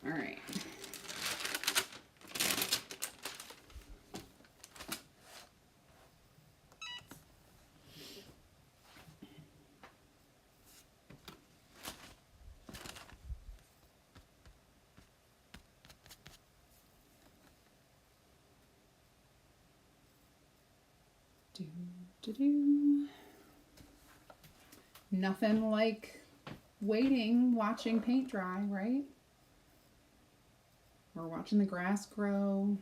All right. Nothing like waiting, watching paint dry, right? Or watching the grass grow.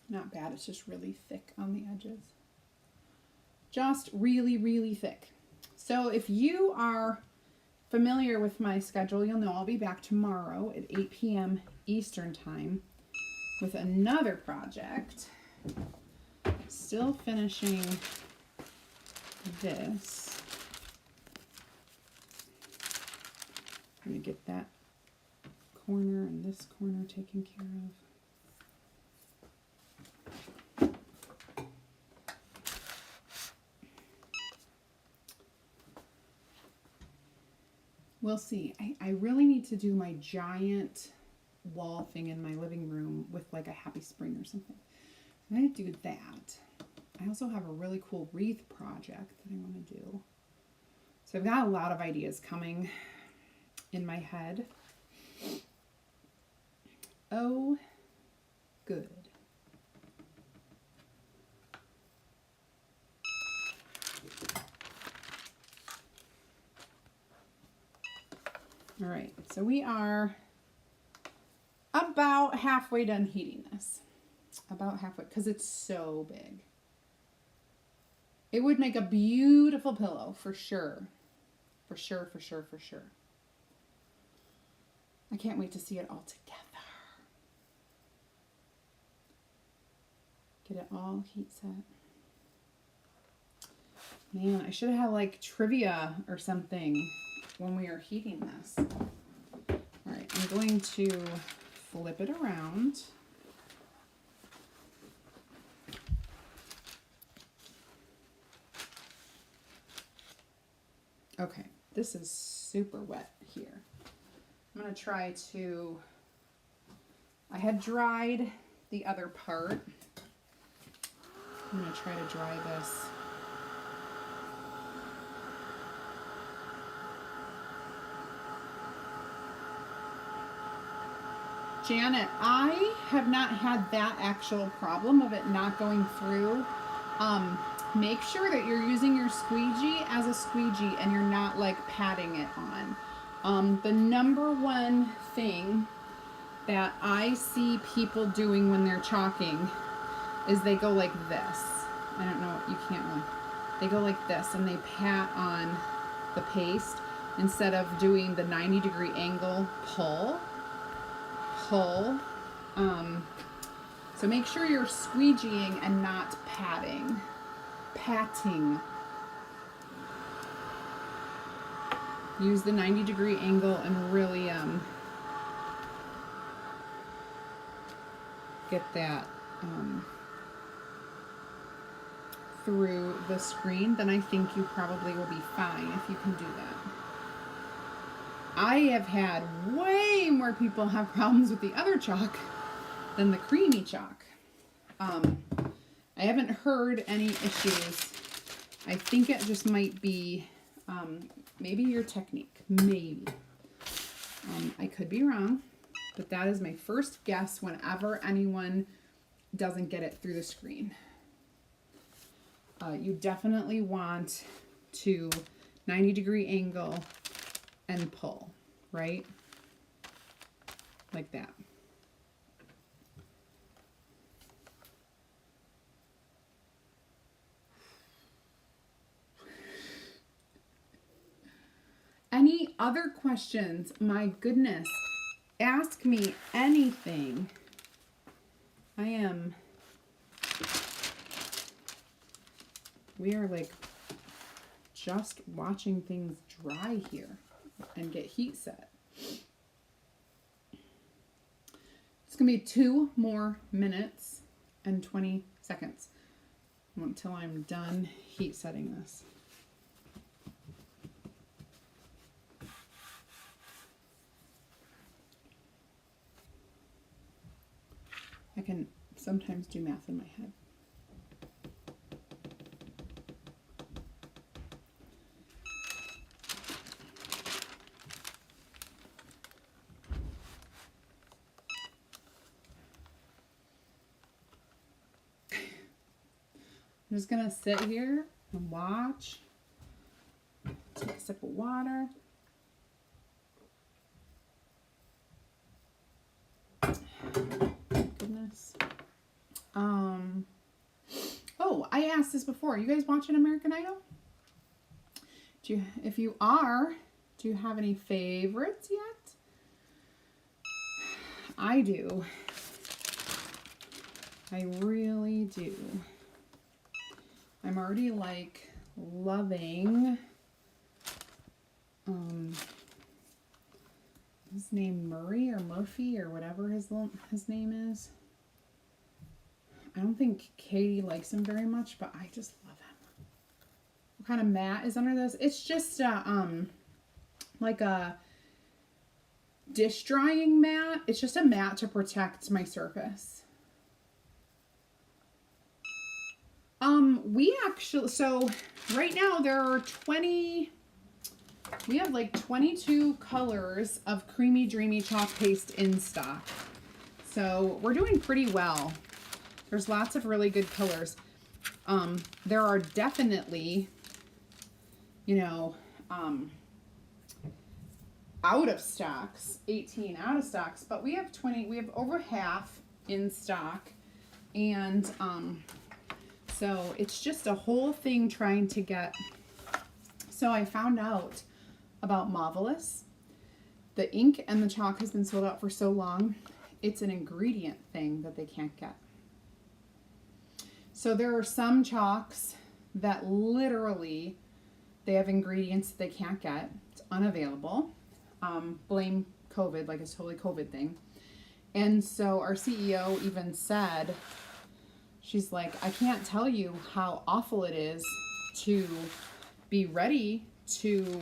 Not bad, it's just really thick on the edges. Just really, really thick. So if you are familiar with my schedule, you'll know I'll be back tomorrow at 8 p.m. Eastern time with another project. Still finishing this. I'm going to get that corner and this corner taken care of. We'll see. I really need to do my giant wall thing in my living room with like a happy spring or something. I'm going to do that. I also have a really cool wreath project that I want to do. So I've got a lot of ideas coming in my head. Oh, good. All right, so we are about halfway done heating this. About halfway, because it's so big. It would make a beautiful pillow for sure. For sure, for sure, for sure. I can't wait to see it all together. Get it all heat set. Man, I should have had like trivia or something when we are heating this. All right, I'm going to flip it around. Okay, this is super wet here. I'm going to try to, I had dried the other part. I'm going to try to dry this. Janet, I have not had that actual problem of it not going through. Make sure that you're using your squeegee as a squeegee and you're not like patting it on. The number one thing that I see people doing when they're chalking is they go like this. I don't know, you can't really. They go like this and they pat on the paste instead of doing the 90-degree angle pull. So make sure you're squeegeeing and not patting. Use the 90-degree angle and really get that through the screen. Then I think you probably will be fine if you can do that. I have had way more people have problems with the other chalk than the creamy chalk. I haven't heard any issues. I think it just might be maybe your technique, maybe. I could be wrong, but that is my first guess whenever anyone doesn't get it through the screen. You definitely want to 90-degree angle and pull, right? Like that. other questions, my goodness, ask me anything. We are like just watching things dry here and get heat set. It's gonna be 2 more minutes and 20 seconds until I'm done heat setting this. I can sometimes do math in my head. I'm just gonna sit here and watch. Take a sip of water. Goodness. Oh, I asked this before. You guys watching American Idol? If you are, do you have any favorites yet? I do. I really do. I'm already like loving his name Murray or Murphy or whatever his name is. I don't think Katie likes him very much, but I just love him. What kind of mat is under this? It's just like a dish drying mat. It's just a mat to protect my surface. We actually, so right now there are we have like 22 colors of Creamy Dreamy chalk paste in stock. So we're doing pretty well. There's lots of really good colors. There are definitely, you know, out of stocks, 18 out of stocks, but we have over half in stock. And, so it's just a whole thing trying to get. So I found out about Marvelous. The ink and the chalk has been sold out for so long. It's an ingredient thing that they can't get. So there are some chalks that literally they have ingredients that they can't get. It's unavailable. Blame COVID, like it's totally COVID thing. And so our CEO even said, she's like, I can't tell you how awful it is to be ready to,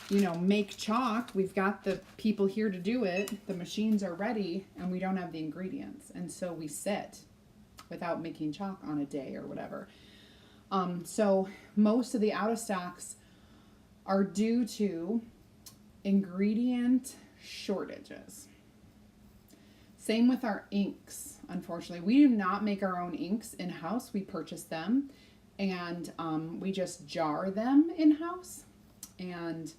you know, make chalk. We've got the people here to do it. The machines are ready and we don't have the ingredients. And so we sit without making chalk on a day or whatever. So most of the out of stocks are due to ingredient shortages. Same with our inks, unfortunately. We do not make our own inks in-house. We purchase them and we just jar them in-house. And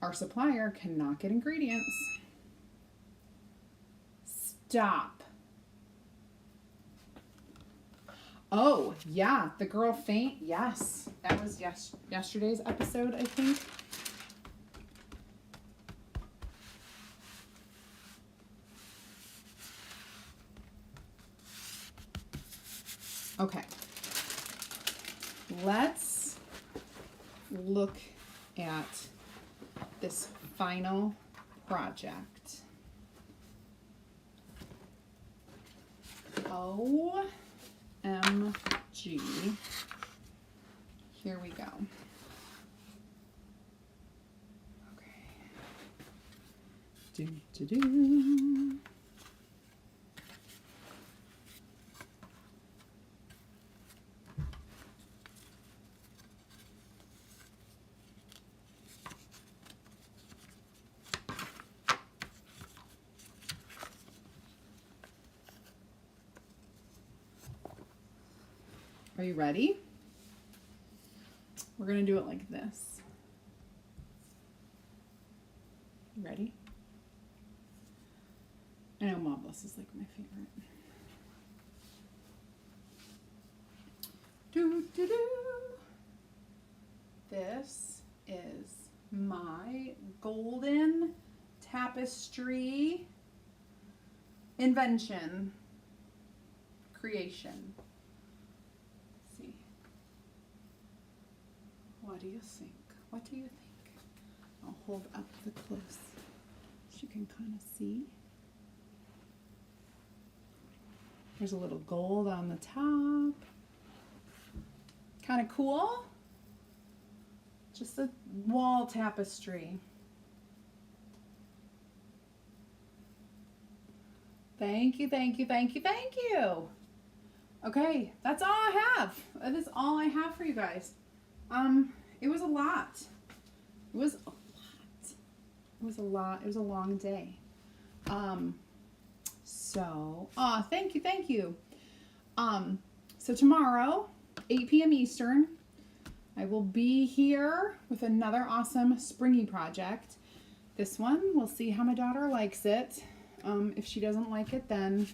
our supplier cannot get ingredients. Stop. Oh, yeah, the girl faint. Yes, that was yesterday's episode, I think. Okay, let's look at this final project. OMG. Here we go. Okay. Do. Are you ready? We're going to do it like this. You ready? I know Marvelous is like my favorite. Do. This is my golden tapestry invention creation. Let's see. What do you think? What do you think? I'll hold up the close so you can kind of see. There's a little gold on the top. Kind of cool. Just a wall tapestry. Thank you, thank you, thank you, thank you. Okay, that's all I have. That is all I have for you guys. It was a lot. It was a lot. It was a lot. It was a long day. Thank you, thank you. So tomorrow, 8 p.m. Eastern, I will be here with another awesome springy project. This one, we'll see how my daughter likes it. If she doesn't like it, then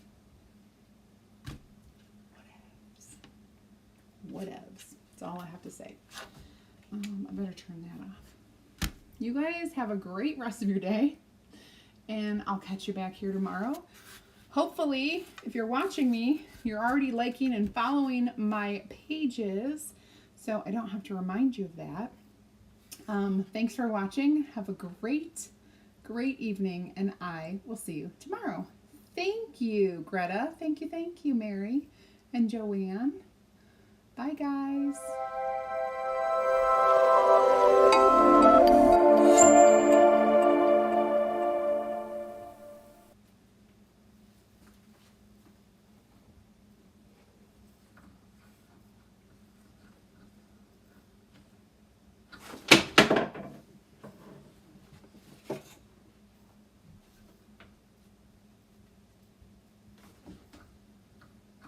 whatevs. That's all I have to say. I better turn that off. You guys have a great rest of your day, and I'll catch you back here tomorrow. Hopefully, if you're watching me, you're already liking and following my pages, so I don't have to remind you of that. Thanks for watching. Have a great evening, and I will see you tomorrow. Thank you, Greta. Thank you, Mary and Joanne. Bye, guys.